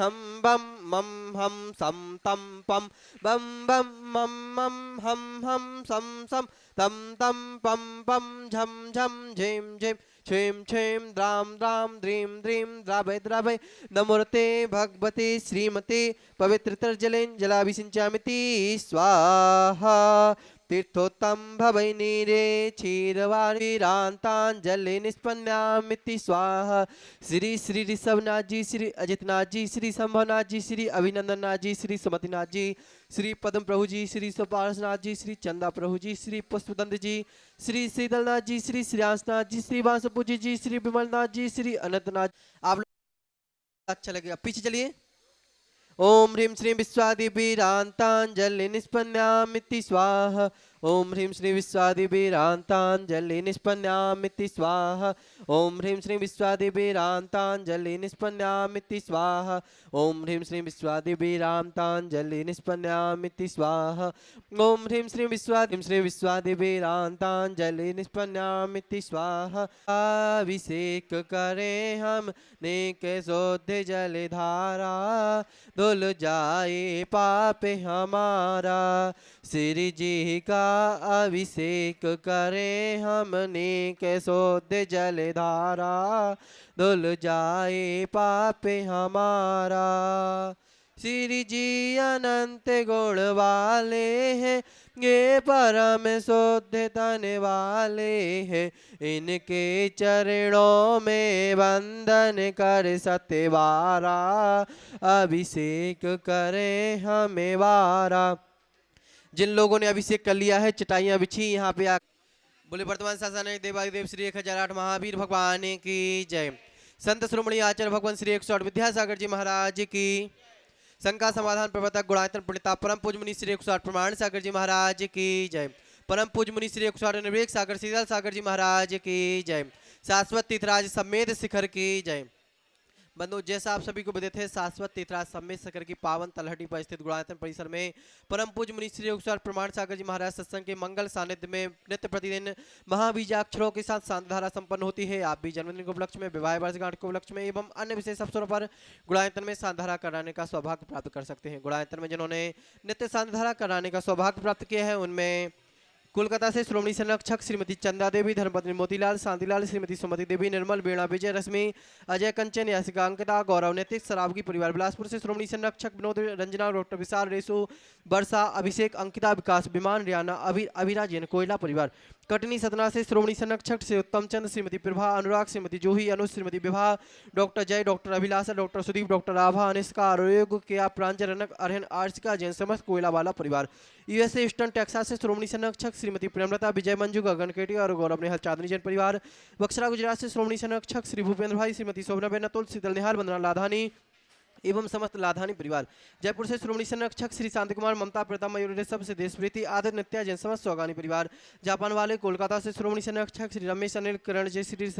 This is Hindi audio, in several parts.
हम बम मम हम सम तम पम बम बम मम मम हम सम सम तम तम पम पम झम झम झिम झिम छीम छीम द्राम द्राम द्रीम द्रीम द्रावय द्रावय नमोते भगवते श्रीमते पवित्रतर्जलेन जलाभिषिञ्चामिति स्वाहा तीर्थोत्तम भवै नीरे क्षीरवाणीरान्ताञ्जलि निष्पन्नामिति स्वाहा। श्री श्री ऋषभनाथ जी, श्री अजितनाथ जी, श्री शंभवनाथ जी, श्री अभिनंदननाथ जी, श्री सुमतिनाथ जी, श्री पद्म प्रभु जी, श्री सुपार्शनाथ जी, श्री चंदा प्रभु जी, श्री पुष्पदंत जी, श्री श्रीदलनाथ जी, श्री श्रेयांसनाथ जी, श्री वासुपूजी जी, श्री विमलनाथ जी, श्री अनंतनाथ। आप लोग अच्छा लगेगा, पीछे चलिए। ओम ह्रीं श्रीं विश्वादिवीरान्ताञ्जलि निष्पन्नामिति स्वाहा। ओम ह्रीं श्रीं विश्वादिवीरान्ताञ्जलि निष्पन्नामिति स्वाहा। ओम ह्रीं श्रीं विश्वादिवीरान्ताञ्जलि निष्पन्नामिति स्वाहा। ओम ह्रीं श्रीं विश्वादिवीरान्ताञ्जलि निष्पन्नामिति स्वाहा। ओम ह्रीं श्रीं विश्वादिवीरान्ताञ्जलि निष्पन्नामिति स्वाहा। अभिषेक करें हम नेक शुद्ध जलधारा, धुल जाए पाप हमारा। श्री जी का अभिषेक करें हमने के शुद्ध जलधारा, धुल जाए पाप हमारा। श्री जी अनंत गुण वाले हैं, ये परम शुद्ध तन वाले हैं, इनके चरणों में वंदन कर सतवारा, अभिषेक करें हमें वारा। जिन लोगों ने अभिषेक कर लिया है, चटाइयां बिछी यहाँ पे आ बोले वर्तमान शासन देवादिदेव श्री 1008 महावीर भगवान की जय। संत श्रोमणी आचार्य भगवान श्री 108 विद्यासागर जी महाराज की। शंका समाधान प्रवर्तक गुणायतन पुण्यता परम पूज्य मुनि श्री 108 प्रमाण सागर जी महाराज की जय। परम पूज्य मुनि श्री 108 निर्वेक सागर शीतल सागर जी महाराज की जय। शाश्वत तीर्थराज समेत शिखर की जय। बंधु, जैसा आप सभी को विदित है, शाश्वत तीर्थराज समेत शिखर की पावन तलहटी पर स्थित गुणायतन परिसर में परम पूज्य मुनि श्री 108 प्रमाण सागर जी महाराज सत्संग के मंगल सानिध्य में नित्य प्रतिदिन महाबीजाक्षरों के साथ शांति धारा संपन्न होती है। आप भी जन्मदिन के उपलक्ष्य में, विवाह वर्षगांठ के उपलक्ष्य में एवं अन्य विशेष अवसरों पर गुणायतन में शांति धारा कराने का सौभाग्य प्राप्त कर सकते हैं। गुणायतन में जिन्होंने नित्य शांति धारा कराने का सौभाग्य प्राप्त किया है, उनमें कोलकाता से श्रोमणी संरक्षक श्रीमती चंदा देवी, धर्मपत्नी मोतीलाल, शांतिलाल, श्रीमती सुमति देवी, निर्मल, वीणा, विजय, रश्मि, अजय, कंचन, यासिका, अंकिता, गौरव, नैतिक, सरावगी परिवार। बिलासपुर से श्रोमणी संरक्षक विनोद, रंजना, डॉक्टर विशाल, रेसु, वर्षा, अभिषेक, अंकिता, विकास, विमान, रियाना, अभिरा जैन, कोयला परिवार। कटनी सतना से श्रोमणी संरक्षक से उत्तम चंद, श्रीमती प्रभा, अनुराग, श्रीमती जूही, अनुज, श्रीमती विभा, डॉक्टर जय, डॉक्टर अभिलाषा, डॉक्टर सुदीप, डॉक्टर आभा, अनिष्का, आरोग्य, केया, प्रांजल, रनक, अरहन, आर्चिका जैन, समस्त कोयला वाला परिवार। यूएसए ईस्टर्न टेक्सास से श्रोमणी संरक्षक श्रीमती प्रेमलता, विजय, मंजू, गगन केटी और गौरव नेहल चांदनी जैन परिवार। बक्सरा गुजरात से श्रोमणी संरक्षक श्री भूपेंद्र भाई, श्रीमती शोभना अतुल, शीतल निहाल, वंदना लाधानी एवं समस्त लाधानी परिवार। जयपुर से श्रोमणी संरक्षक श्री शांति कुमार, ममता, प्रीतम, मयूर, ऋषभ से देशप्रीति, आदित्य, नित्या जैन, समस्त सौगानी परिवार। जापान वाले कोलकाता से श्रोमणी संरक्षक श्री रमेश, अनिल, किरण, जय श्री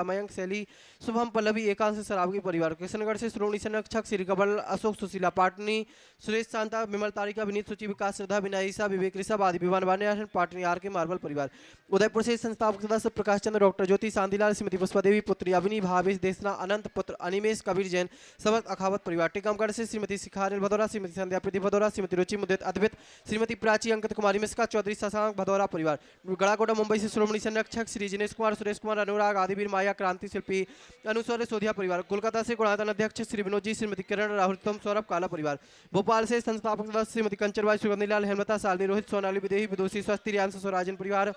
मयंक, शैली, शुभम, पल्लवी, एकांश सरावगी परिवार। किशनगढ़ से श्रोमणी संरक्षक श्री कबल, अशोक, सुशीला, पाटनी, सुरेश, शांता, विमल, तारिका, विनीत, सुचि, विकास, श्रद्धा, विनय, ईसा, विवेक, ऋषभ आदि विमान वान्यासन, पाटनी, आर के मार्बल परिवार। उदयपुर से संस्थापक सदस्य प्रकाश चंद्र, डॉक्टर ज्योति, शांतिलाल, श्रीमती पुष्पा देवी, पुत्री अवनी, भावेश, देशना, अनंत, पुत्र अनिमेश, कबीर जैन, समस्त अखावत परिवार। टीकमगढ़ से श्रीमती शिखारिल भदौरा, श्रीमती संध्या प्रीति भदौरा, श्रीमती रुचि मुदित अद्वित, श्रीमती प्राची, अंकित कुमारी मिश्रा, चौधरी शशांक भदौरा परिवार। गड़ाकोटा मुंबई से श्रोमणी संरक्षक श्री जिनेश कुमार, सुरेश कुमार, अनुराग, आदिवीर, माया, क्रांति शिल्पी, अनुसौर्य, सोधिया परिवार। कोलकाता से गुणायतन अध्यक्ष श्री विनोद जी, श्रीमती किरण, राहुल, तम, सौरभ, काला परिवार। भोपाल से संस्थापक सदस्य श्रीमती कंचनबाई, सुगंधीलाल, हेमलता, शालिनी, रोहित, सोनाली, विदेही, विदुषी, स्वस्ति, रियांश, स्वराजन परिवार।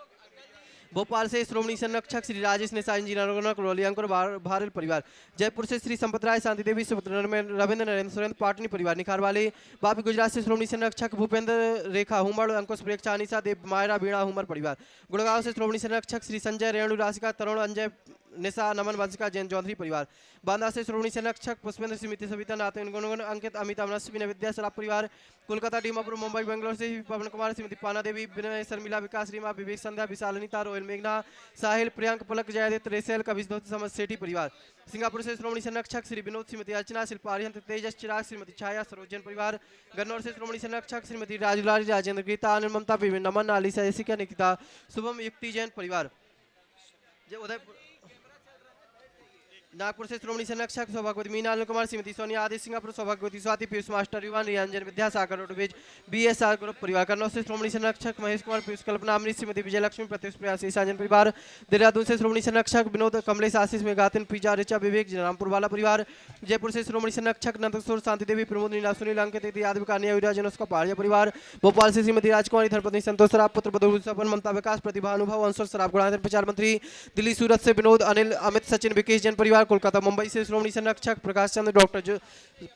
भोपाल से श्रोमणी संरक्षक श्री राजेश निशा, इंजीनियर, रोलियांकुर, भारल परिवार। जयपुर से श्री संपत राय, शांति देवी, रविंद्र, नरेंद्र, सुरेंद्र, पाटनी परिवार। निखार वाले बापी गुजरात से श्रोमणी संरक्षक भूपेंद्र, रेखा, हुमड़, अंकुश, प्रेक्षा, अनिशा, देव, मायरा, वीणा, हुमर परिवार। गुड़गांव से श्रोमणी संरक्षक श्री संजय, रेणु, राशिका, तरुण, अंजय, निशा, नमन, वंशिका जैन, चौधरी परिवार। बांदा से श्रोमणी संरक्षक पुष्पेंद्र, श्रीमती सविता, नाथन, गुणगुण, अंकित, अमिता, मनस्वी, विद्या, सराब परिवार। कोलकाता, डीमापुर, मुंबई, बेंगलोर से पवन कुमार, श्रीमती पाना देवी, विनय, शर्मिला, विकास, रीमा, विवेक, संध्या, विशाल, अनिता, रोयल, मेघना, साहिल, प्रियंक, पलक, जयदित, रेसेल, कविश, समझ, सेठी परिवार। सिंगापुर से श्रोमणी संरक्षक श्री विनोद, श्रीमती अर्चना, शिल्पा, आर्यन, तेजस, चिराग, श्रीमती छाया, सरोजन परिवार। गन्नौर से श्रोमणी संरक्षक श्रीमती राजूलाल, राजेंद्र, गीता, आनंद, ममता, नमन, आलिसा, यशिका, निकिता, शुभम, युक्ति जैन परिवार। उदयपुर नागपुर से श्रोमणी संरक्षक सौभाग्यवती मीना अनिल कुमार, श्रीमती सोनिया आदि सिंगापुर सौभाग्यवती स्वाति पीयूष मास्टर युवान रियांजन विद्यासागर रोडवेज BSR ग्रुप परिवार कन्नौज से श्रोमणी संरक्षक महेश कुमार पीयूष कल्पना अमृत, श्रीमती विजय लक्ष्मी प्रत्युष प्रयास ईशाजन परिवार देहरादून से श्रोमणी संरक्षक विनोद कमलेश आशीष मेघातिन पीजा ऋचा विवेक रामपुर वाला परिवार, जयपुर से श्रोमणी संरक्षक नंदकिशोर शांति देवी प्रमोद नीला सुनील अंकित यादव कानिया विराजन उसका पहाड़िया परिवार, भोपाल से श्रीमती राजकुमारी धर्मपत्नी संतोष सराफ पुत्र बधू सपन ममता विकास प्रतिभा अनुभव अंशुर सराफ गुणाधर प्रचार मंत्री, दिल्ली सूरत से विनोद अनिल अमित सचिन विकेश जैन परिवार, कोलकाता मुंबई से श्रोमणी संरक्षक प्रकाश चंद्र डॉक्टर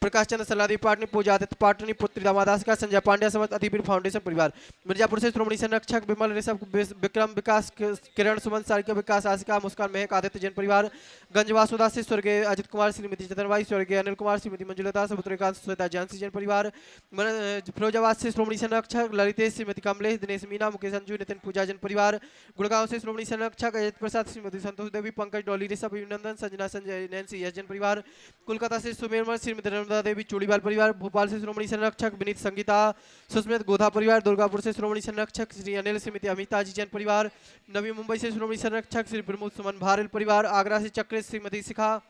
प्रकाश चंद्र सलादी पाटनी पूजा आदित्य पाटनी पुत्री दामादास का संजय पांड्या समस्त अतिवीर फाउंडेशन परिवार, मिर्जापुर से श्रोमणी संरक्षक विमल ऋषभ विक्रम विकास किरण सुमन सारिका विकास आशिका मुस्कान महक आदित्य जैन परिवार, गंजवासुदा से स्वर्गीय अजित कुमार श्रीमती चतरबाई स्वर्गीय अनिल कुमार श्रीमती मंजुलता समुद्रकांत श्वेता जानसी जैन परिवार, फिरोजाबाद से श्रोमणी संरक्षक ललितेश श्रीमती कमलेश दिनेश मीना मुकेश अंजू नितिन पूजा जैन परिवार, गुड़गांव से श्रोमणी संरक्षक अजित प्रसाद श्रीमती संतोष देवी पंकज डॉली ऋषभ अभिनंदन संजना संजय नैन्सी यश जैन परिवार, कोलकाता से सुमेरमल श्रीमती नर्मदा देवी चूड़ीवाल परिवार, भोपाल से श्रोमणी संरक्षक विनीत संगीता सुस्मित गोधा परिवार, दुर्गापुर से श्रोमणी संरक्षक श्री अनिल श्रीमती अमिता जी जैन परिवार, नवी मुंबई से श्रोमणी संरक्षक श्री प्रमोद सुमन भारेल परिवार, आगरा से चक्रेश श्रीमती शिखा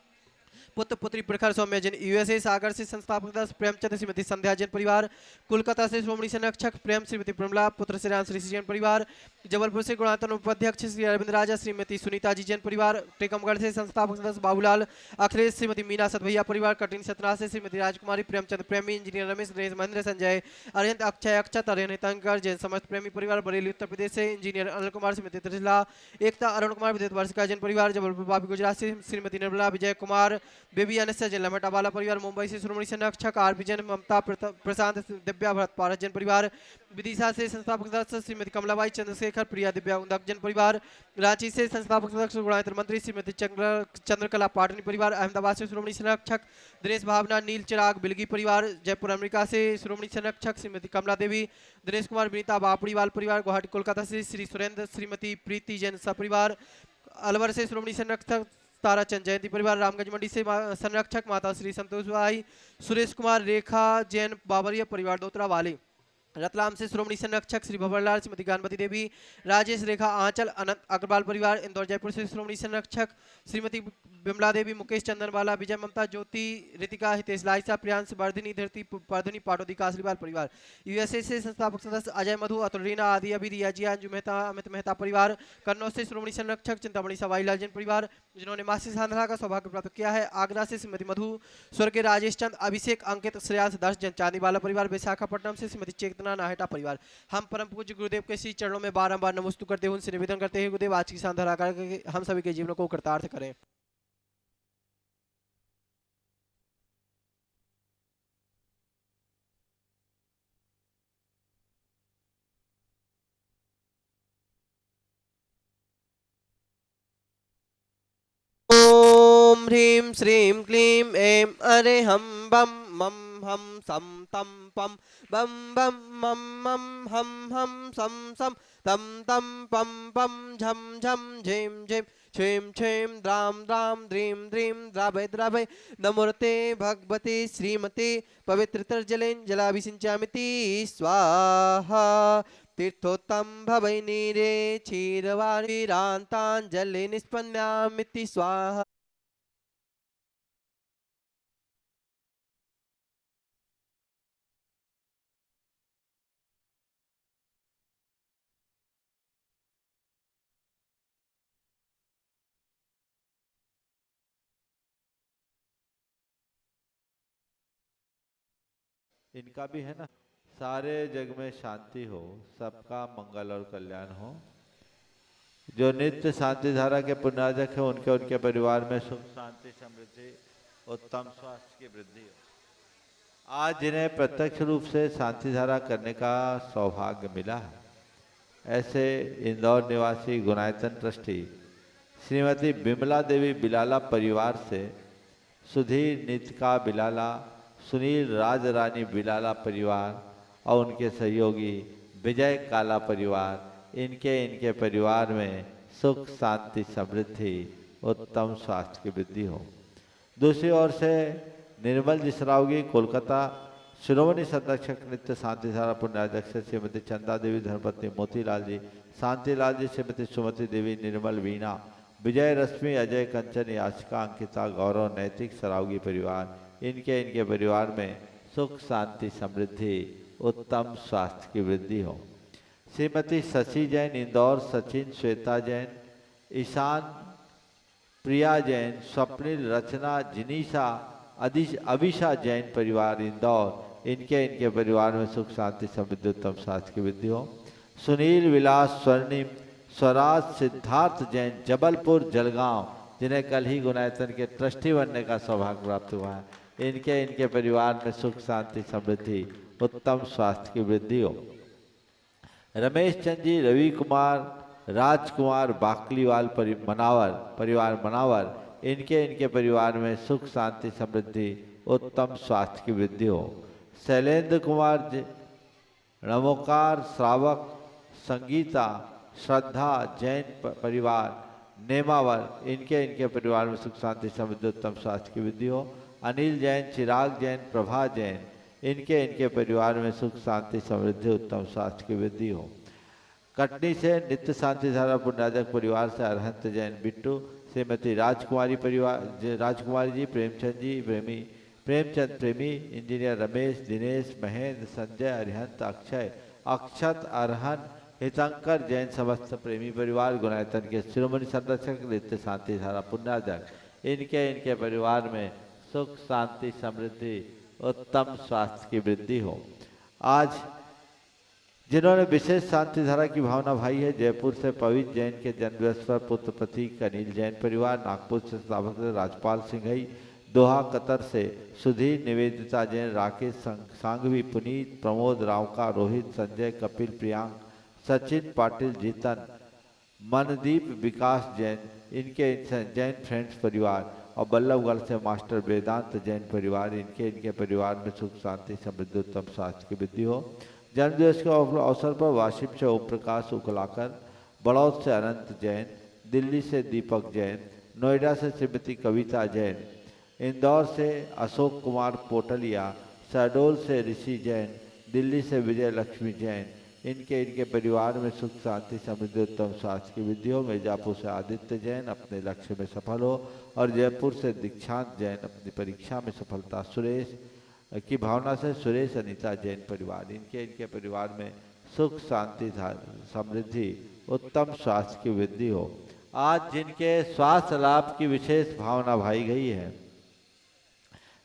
पुत्र पुत्री प्रखर सौम्य जैन USA, सागर से संस्थापक सदस्य प्रेमचंद श्रीमती संध्या जैन परिवार, कोलकाता से श्रोमणी संरक्षक प्रेम श्रीमती प्रमला पुत्र श्रीराम श्री जैन परिवार, जबलपुर से गुणातन उपाध्यक्ष श्री अरविंद राजा श्रीमती सुनीता जी जैन परिवार, टीकमगढ़ से संस्थापक सदस्य बाबूलाल अखिलेश श्रीमती मीना सतभैया परिवार, कटनी सतना से श्रीमती राजकुमारी प्रेमचंद प्रेमी इंजीनियर रमेश गणेश महेंद्र संजय अरिहंत अक्षय अक्षत अरिहंत तीर्थंकर जैन समस्त प्रेमी परिवार, बरेली उत्तर प्रदेश से इंजीनियर अनिल कुमार श्रीमती त्रिशला एकता अरुण कुमार विद्युत वर्षिका जैन परिवार, जबलपुर बापी गुजरात से श्रीमती निर्मला विजय कुमार बेबी अनस्य जैन लमटा वाला परिवार, मुंबई से श्रोमणी संरक्षक RP जैन ममता प्रशांत दिव्या भरत पारस जैन परिवार, विदिशा से संस्थापक सदस्य श्रीमती कमलाबाई चंद्रशेखर प्रिया दिव्या उदक जैन परिवार, रांची से संस्थापक सदस्य गुणायत्र मंत्री श्रीमती चंद्रकला पाटनी परिवार, अहमदाबाद से श्रोमणी संरक्षक दिनेश भावना नील चिराग बिलगी परिवार, जयपुर अमेरिका से श्रोमणी संरक्षक श्रीमती कमला देवी दिनेश कुमार विनीता बापड़ीवाल परिवार, गुवाहाटी कोलकाता से श्री सुरेंद्र श्रीमती प्रीति जैन सपरिवार, अलवर से श्रोमणी संरक्षक ताराचंद जयंती परिवार, रामगंज मंडी से संरक्षक माता श्री संतोष भाई सुरेश कुमार रेखा जैन बाबरिया परिवार दोतरा वाले, रतलाम से श्रोमणी संरक्षक श्री भंवरलाल श्रीमती गानवती देवी राजेश रेखा आंचल अनंत अग्रवाल परिवार, इंदौर जयपुर से श्रोमणी संरक्षक श्रीमती बिमला देवी मुकेश चंदनवाला विजय ममता ज्योति रितिका हितेश लाइसा प्रियांश वर्धिनी धरती वर्धिनी पाटोदी कासरीवाल परिवार, USA से संस्थापक सदस्य अजय मधु अतुल रीना आदि अभी रिया जी अंजू मेहता अमित मेहता परिवार, कन्नौज से श्रोमणी संरक्षक चिंतामणि सवाई लाल जैन परिवार जिन्होंने मासिक साधना का सौभाग्य प्राप्त किया है, आगरा से श्रीमती मधु स्वर्गीय राजेश चंद अभिषेक अंकित श्रेयांश दर्श जैन चांदीवाला परिवार, विशाखापट्टनम से श्रीमती चेतना नाहेटा परिवार। हम परम पूज्य गुरुदेव के श्री चरणों में बारंबार नमस्तु करते हुए उनसे निवेदन करते हैं गुरुदेव आज की साधना करके हम सभी के जीवन को कृतार्थ करें। ओम ह्रीं श्रीं क्लीं ऐं अरे हम बम मम हम सम तम पम बम बम मम मम हम सम सम तम तम पम पम झम झम झेम झेम क्षेम क्षेम द्राम द्राम द्रीम द्रीम द्रावय द्रावय नमोते भगवते श्रीमते पवित्रतर जलेन जलाभिषिञ्चामिति स्वाहा तीर्थोत्तम भवै नीरे क्षीरवारीरान्ताञ्जलि निष्पन्नामिति स्वाहा। इनका भी है ना, सारे जग में शांति हो, सबका मंगल और कल्याण हो। जो नित्य शांति धारा के पुण्यार्जक है उनके उनके परिवार में सुख शांति समृद्धि उत्तम स्वास्थ्य की वृद्धि हो। आज जिन्हें प्रत्यक्ष रूप से शांति धारा करने का सौभाग्य मिला है, ऐसे इंदौर निवासी गुणायतन ट्रस्टी श्रीमती बिमला देवी बिलाला परिवार से सुधीर नितिका बिलाला, सुनील राज रानी बिलाला परिवार और उनके सहयोगी विजय काला परिवार, इनके परिवार में सुख शांति समृद्धि उत्तम स्वास्थ्य की वृद्धि हो। दूसरी ओर से निर्मल जिसरावगी कोलकाता शिरोमणि संरक्षक नित्य शांति धारा पुण्याध्यक्ष श्रीमती चंदा देवी धर्मपत्नी मोतीलाल जी, शांतिलाल जी, श्रीमती सुमति देवी, निर्मल वीणा विजय रश्मि, अजय, कंचन, याचिका, अंकिता, गौरव, नैतिक, सरावगी परिवार, इनके परिवार में सुख शांति समृद्धि उत्तम स्वास्थ्य की वृद्धि हो। श्रीमती शशि जैन इंदौर, सचिन, श्वेता जैन, ईशान, प्रिया जैन, स्वप्निल, रचना, जिनीशा, अभिषा जैन परिवार इंदौर, इनके परिवार में सुख शांति समृद्धि उत्तम स्वास्थ्य की वृद्धि हो। सुनील, विलास, स्वर्णिम, स्वराज, सिद्धार्थ जैन जबलपुर जलगांव, जिन्हें कल ही गुणायतन के ट्रस्टी बनने का सौभाग्य प्राप्त हुआ है, इनके परिवार में सुख शांति समृद्धि उत्तम स्वास्थ्य की वृद्धि हो। रमेश चंद जी, रवि कुमार, राजकुमार, बाकलीवाल परिवार मनावर, इनके परिवार में सुख शांति समृद्धि उत्तम स्वास्थ्य की वृद्धि हो। शैलेंद्र कुमार, नमोकार, श्रावक, संगीता, श्रद्धा जैन परिवार नेमावर, इनके परिवार में सुख शांति समृद्धि उत्तम स्वास्थ्य की वृद्धि हो। अनिल जैन, चिराग जैन, प्रभा जैन, इनके परिवार में सुख शांति समृद्धि उत्तम स्वास्थ्य की वृद्धि हो। कटनी से नित्य शांति धारा पुण्याजक परिवार से अरहंत जैन बिट्टू, श्रीमती राजकुमारी जी, प्रेमचंद प्रेमी, इंजीनियर रमेश, दिनेश, महेंद्र, संजय, अरिहंत, अक्षय, अक्षत, अरहन, हितंकर जैन समस्त प्रेमी परिवार गुणायतन के शिरोमणि संरक्षक नित्य शांति धारा पुण्याजक, इनके परिवार में सुख शांति समृद्धि उत्तम स्वास्थ्य की वृद्धि हो। आज जिन्होंने विशेष शांति धारा की भावना भाई है, जयपुर से पवित्र जैन के जन्मदिवस पर पुत्र प्रतीक अनिल जैन परिवार, नागपुर से श्रावक राजपाल सिंघई, दोहा कतर से सुधीर, निवेदिता जैन, राकेश सांघवी, पुनीत, प्रमोद, रावका, रोहित, संजय, कपिल, प्रियांक, सचिन, पाटिल, जीतन, मनदीप, विकास जैन, इनके जैन फ्रेंड्स परिवार और बल्लभगढ़ से मास्टर वेदांत जैन परिवार, इनके परिवार में सुख शांति समृद्धि उत्तम स्वास्थ्य की वृद्धि हो। जन्मदिवस के अवसर पर वाशिम से ओम प्रकाश उकलाकर, बड़ौद से अनंत जैन, दिल्ली से दीपक जैन, नोएडा से श्रीमती कविता जैन, इंदौर से अशोक कुमार पोटलिया, शहडोल से ऋषि जैन, दिल्ली से विजय लक्ष्मी जैन, इनके परिवार में सुख शांति समृद्धि उत्तम स्वास्थ्य की वृद्धि हो। मिर्जापुर से आदित्य जैन अपने लक्ष्य में सफल हो और जयपुर से दीक्षांत जैन अपनी परीक्षा में सफलता सुरेश की भावना से सुरेश, अनीता जैन परिवार, इनके परिवार में सुख शांति समृद्धि उत्तम स्वास्थ्य की वृद्धि हो। आज जिनके स्वास्थ्य लाभ की विशेष भावना भाई गई है,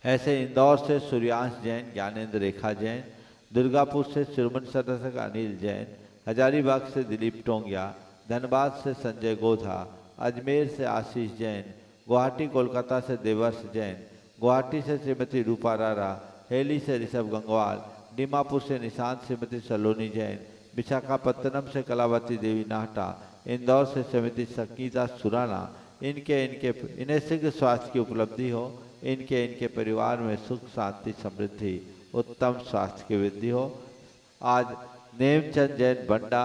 ऐसे इंदौर से सूर्यांश जैन, ज्ञानेंद्र रेखा जैन, दुर्गापुर से शिरोमणि संरक्षक अनिल जैन, हजारीबाग से दिलीप टोंगिया, धनबाद से संजय गोधा, अजमेर से आशीष जैन, गुवाहाटी कोलकाता से देवर्ष जैन, गुवाहाटी से श्रीमती रूपा रारा, हेली से ऋषभ गंगवाल, दीमापुर से निशांत श्रीमती सलोनी जैन, विशाखापत्तनम से कलावती देवी नाहटा, इंदौर से श्रीमती संगीता सुराना, इन्हें शीघ्र स्वास्थ्य की उपलब्धि हो। इनके परिवार में सुख शांति समृद्धि उत्तम स्वास्थ्य की वृद्धि हो। आज नेमचंद जैन बंडा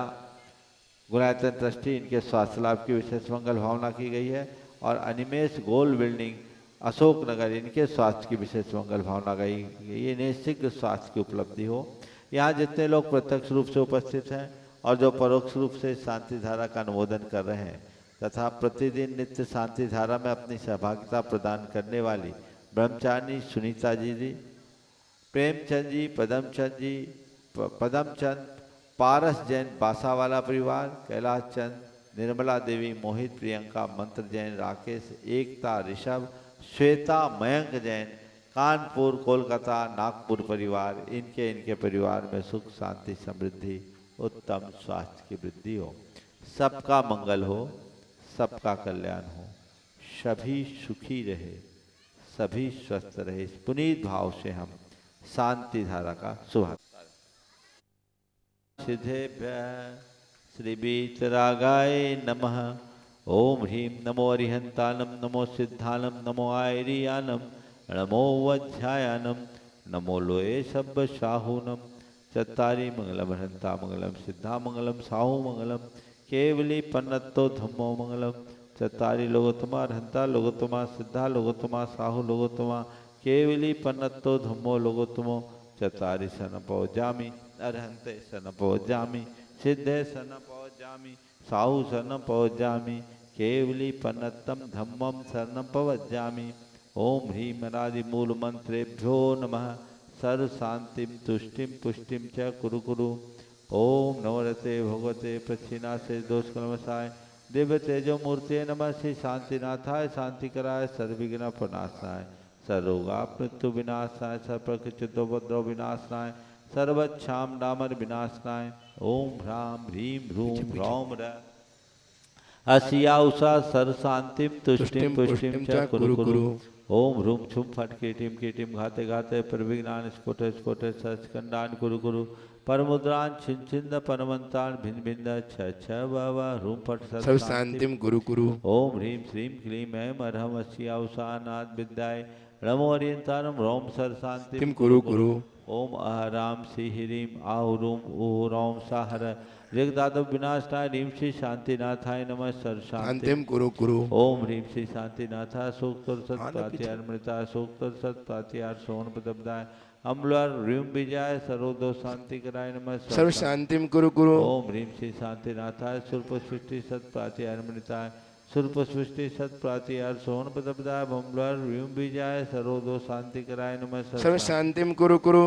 गुणायतन ट्रस्टी, इनके स्वास्थ्य लाभ की विशेष मंगल भावना की गई है और अनिमेश गोल बिल्डिंग अशोकनगर, इनके स्वास्थ्य की विशेष मंगल भावना गई गई, इन्हें शीघ्र स्वास्थ्य की उपलब्धि हो। यहाँ जितने लोग प्रत्यक्ष रूप से उपस्थित हैं और जो परोक्ष रूप से शांति धारा का अनुमोदन कर रहे हैं तथा प्रतिदिन नित्य शांति धारा में अपनी सहभागिता प्रदान करने वाली ब्रह्मचारिणी सुनीता जी, प्रेमचंद जी, पदमचंद, पारस जैन बासावाला परिवार, कैलाश चंद, निर्मला देवी, मोहित, प्रियंका, मंत्र जैन, राकेश, एकता, ऋषभ, श्वेता, मयंक जैन, कानपुर, कोलकाता, नागपुर परिवार, इनके परिवार में सुख शांति समृद्धि उत्तम स्वास्थ्य की वृद्धि हो। सबका मंगल हो, सबका कल्याण हो, सभी सुखी रहे, सभी स्वस्थ रहे, इस पुनीत भाव से हम शांति धारा का शुभ सिद्धेभ्य श्री वीतरागाय नमः। ओम ह्रीं नमो अरिहंतानम, नमो सिद्धानम, नमो आयरियानम, नमो वज्रायानम, नमो लोये शब्द शाहूनम। चत्तारी मंगलम हंता मंगलम, सिद्धा मंगलम, साहू मंगलम, केवली पन्नतो धम्मो मंगलम। चत्तारी लोगोत्तमा हंता लोगोत्तमा, सिद्धा लोगोत्तमा, साहू लोगोत्तमा, केवली पन्नतो धम्मो लोगोत्तमो। चत्तारी सनपो जामी, अरहंते सनपो जामी, सिद्धे सनपो जामी, साहू सनपो जामी, केवली पन्नतम धम्मम शरणं प्रवज्जामि। ओम ह्रीं अनादि मूल मंत्रेभ्यो नमः। सर्व शांतिम तुष्टिम पुष्टिम च कुरु कुरु। ओम नवरते भगवते प्रच्छिन्नासे दोषकलमसाय दिव्य तेजो मूर्ते नमः। श्री शांतिनाथाय शांतिकराय सर्वविघ्न प्रणाशाय सर्वरोगाप मृत्यु विनाशाय सर्वप्रकृतिदोपद्रव विनाशाय सर्वच्छाम डामर विनाशनाय। ओम ह्रां ह्रीं ह्रूं ह्रौं र अस्या उषा सर्व शांतिम तुष्टिम पुष्टिम च कुरु कुरु। ओम ह्रूं छुम फट कीटिम कीटिम घाते घाते प्रविघ्नान स्फुट स्फुट सचखंडान कुरु कुरु। परमुद्रान छिन छिंद परमंतान भिन्न भिन्न छ छ व ह्रूं फट सर्व शांतिम गुरु गुरु। ओम ह्रीं श्रीं क्लीं ऐं अर्हम् अस्या उषा नाद विद्याय नमो अरियंतारम रोम सर शांतिम तिम कुरु कुरु। ओम अहराम श्री ह्रीं आहुरूम ऊहरौं साहर ऋग्धातु विनाशनाय ह्रीं श्री शांतिनाथाय नमः। सर शांतिम कुरु कुरु। ओम ह्रीं श्री शांतिनाथाय सूक्तोर सत्प्रात्यार मृता सूक्तोर सत्प्रात्यार सोन पदब्दाय अम्लवार ह्रीं विजय सर्वदो शांति कराय नमः। सर्व शांतिम कुरु कुरु। ओम ह्रीं श्री शांतिनाथाय सुरपुष्टि सत्प्रात्यार मृताय सुरपुष्टि सत्प्रात्यार सोन पदब्दाय अम्लवार ह्रीं विजय सर्वदो शांति कराय नमः। सर्व शांतिम कुरु कुरु।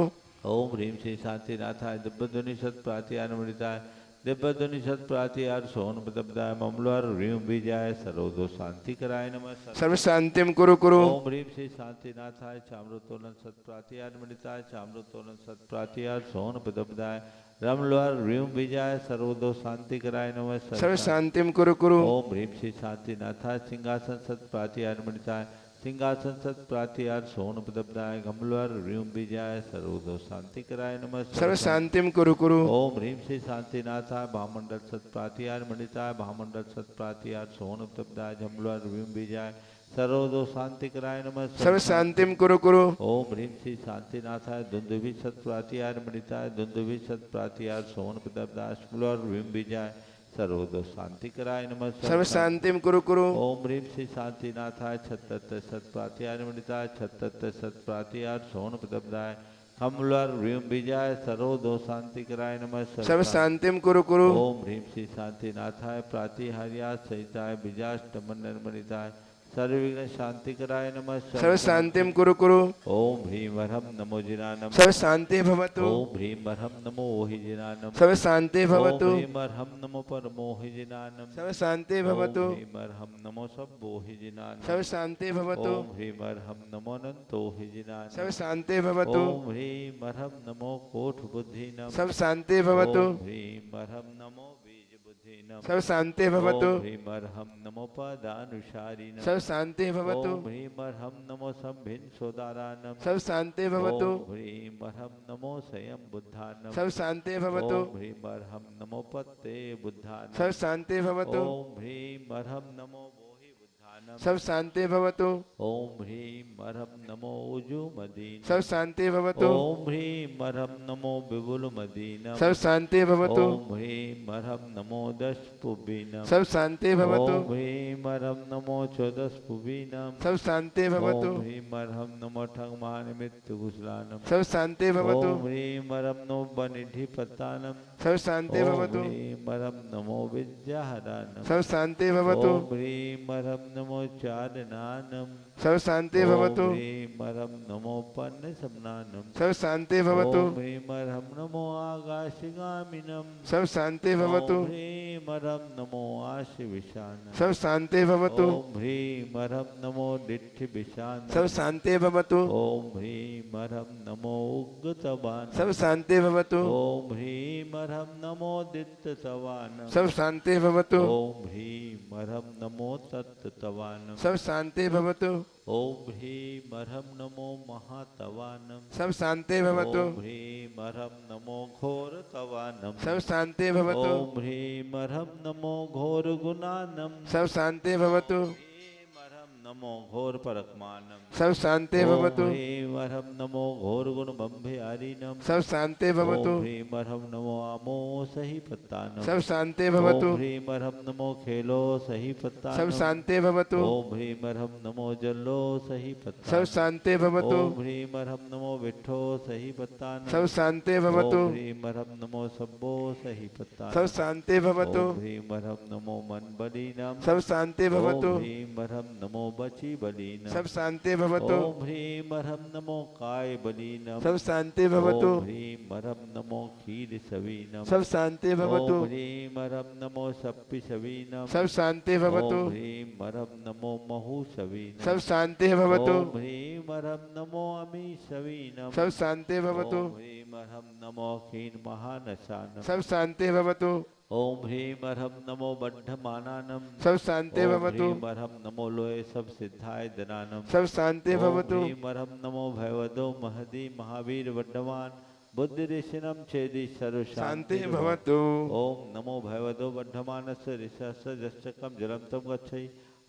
ओम ह्रीं श्री शांतिनाथाय दिव्यध्वनि सत्प्रात्यार मृताय दिव्यध्वनि सत्प्रात्यार सोन पदब्दाय अम्लवार ह्रीं विजय सर्वदो शांति कराय नमः। सर्व शांतिम कुरु कुरु। ओम ह्रीं श्री शांतिनाथाय चाम्रतोलन सत्प्रात्यार मृताय चाम्रतोलन सत्प्रात्यार सोन पदब्दाय रमलवार ह्रीं विजय सर्वदो शांति कराय नमः। सर्व शांतिम कुरु कुरु। ओम ह्रीं श्री शांतिनाथाय सिंहासन सत्प्रात्यार मृताय सिंहासन सत्प्रात्यार सोन पदब्दाय गमलवार ह्रीं विजय सर्वदो शांति कराय नमः। सर्व शांतिम कुरु कुरु। ओम ह्रीं श्री शांतिनाथाय भामंडल सत्प्रात्यार मणिताय भामंडल सत्प्रात्यार सोन पदब्दाय गमलवार ह्रीं विजय सर्वदो शांति कराय नमः। सर्व शांतिम कुरु कुरु। ओम ह्रीं श्री शांतिनाथाय दुंदुभि सत्प्रात्यार मणिताय दुंदुभि सत्प्रात्यार सोन पदब्दाय गमलवार ह्रीं विजय सर्वदो शांति कराय नमः। सर्व शांतिम कुरु कुरु। ओम ह्रीं श्री शांतिनाथाय छत्तत सत्प्रात्यार मणिताय छत्तत सत्प्रात्यार सोन पदब्दाय कमलवार ह्रीं विजय सर्वदो शांति कराय नमः। सर्व शांतिम कुरु कुरु। ओम ह्रीं श्री शांतिनाथाय प्रातिहार्या सहिताय बीजाष्टमन मणिताय सर्वविघ्न शांति कराय नमः। सर्व शांतिम कुरु कुरु। ओम ह्रीं अर्हं नमो जिनानम सर्व शांति भवतु। ओम ह्रीं अर्हं नमो ओहि जिनानम सर्व शांति भवतु। ओम ह्रीं अर्हं नमो परमोहि जिनानम सर्व शांति भवतु। ओम ह्रीं अर्हं नमो सब्बोहि जिनानम सर्व शांति भवतु। ओम ह्रीं अर्हं नमो अनंतोहि जिनानम सर्व शांति भवतु। ओम ह्रीं अर्हं नमो कोट बुद्धिनम सर्व शांति भवतु। ओम ह्रीं अर्हं नमो बीज बुद्धिनम सर्व शांति भवतु। ओम ह्रीं अर्हं नमो पदानुसारिणम सर्व शांति भवतु। ओम ह्रीं अर्हं नमो संभिन्न सोदारानम सर्व शांति भवतु। ओम ह्रीं अर्हं नमो स्वयं बुद्धानम सर्व शांति भवतु। ओम ह्रीं अर्हं नमो पत्ते बुद्धानम सर्व शांति भवतु। ओम ह्रीं अर्हं नमो बोहि बुद्धानम सर्व शांति भवतु। ओम ह्रीं अर्हं नमो उजुमदीन सर्व शांति भवतु। ओम ह्रीं अर्हं नमो विपुलमदीनम सर्व शांति भवतु। ओम ह्रीं अर्हं नमो दशपुबीनम सर्व शांति भवतु। ओम ह्रीं अर्हं नमो चौदशपुबीनम सर्व शांति भवतु। ओम ह्रीं अर्हं नमो ठगमान मृत्युकुशलानम सर्व शांति भवतु। ओम ह्रीं अर्हं नमो बनिधिपत्तानम सर्व शांति ओम भवतु। ह्रीं अर्हं नमो विद्याहरानम सर्व शांति भवतु। ओम ह्रीं अर्हं नमो चारणानम सर्व शांति भवतु। ओम ह्रीं अर्हं नमो पन्नसमनानम सर्व शांति भवतु। ओम ह्रीं अर्हं नमो आकाशगामिनम सर्व शांति भवतु। ओम ह्रीं अर्हं नमो आशिविशानम सर्व शांति भवतु। ओम ह्रीं अर्हं नमो दिट्ठिविशानम सर्व शांति भवतु। ओम ह्रीं अर्हं नमो उग्गतवानम सर्व शांति भवतु। ओम ह्रीं अर्हं नमो दित्तवानम सर्व शांति भवतु। ओम ह्रीं अर्हं नमो तत्तवानम सर्व शांति भवतु। ओम ह्रीं अर्हं नमो महातवानम सब शांति भवतु। ओम ह्रीं अर्हं नमो घोरतवानम सब शांति भवतु। ओम ह्रीं अर्हं नमो घोरगुणानम सब शांति भवतु। ह्रीं अर्हं नमो घोर परकमानम। सब शांति ओम भवतु ह्रीं अर्हं नमो घोर गुण बम्भेहारिणम। सब शांति भवतु ओम ह्रीं अर्हं नमो आमो सही पत्तानम। सब शांति ओम भवतु ह्रीं अर्हं नमो खेलो सही सब पत्तानम। शांति भवतु ओम ह्रीं अर्हं नमो जल्लो सही सब पत्तानम। शांति भवतु ओम ह्रीं अर्हं नमो विट्ठो सही पत्तानम। सब शांति भवतु ओम ह्रीं अर्हं नमो सब्बो सही पत्तानम। सब शांति भवतु ओम ह्रीं अर्हं नमो मनबलीनम। सब शांति भवतु ओम ह्रीं अर्हं नमो बची बलीनम। सब शांति भवतु ओम ह्रीं अर्हं नमो काय बलीनम। सब शांति भवतु ओम ह्रीं अर्हं नमो क्षीर सवीनम। सब शांति भवतु ओम ह्रीं अर्हं नमो सप्पि सवीनम। सब शांति भवतु ओम ह्रीं अर्हं नमो महु सवीनम। सब शांति भवतु ओम ह्रीं अर्हं नमो अमी सवीनम। सब शांति भवतु ओम ह्रीं अर्हं नमो क्षीण महानशानम। सब शांति भवतु ओम ह्रीं अर्हं नमो बद्धमानानम। सब शांति ओम भवतु ह्रीं अर्हं नमो लोये सब सिद्धाय दनानम। सब शांति भवतु ओम ह्रीं अर्हं नमो भयवदो महदी महावीर वड्डवान बुद्धि ऋषिनम छेदी सर्व शांति भवतु ओम नमो भयवदो बद्धमानस्य ऋषस्य जश्चकम जलम तम गच्छै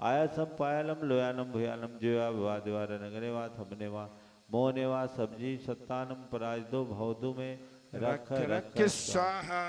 आयासम पायालम लोयानम भूयानम जीवा विवादिवार नगरे वा थमने वा मोहने वा सब्जी सत्तानम पराजदो भवदु में रख रख स्वाहा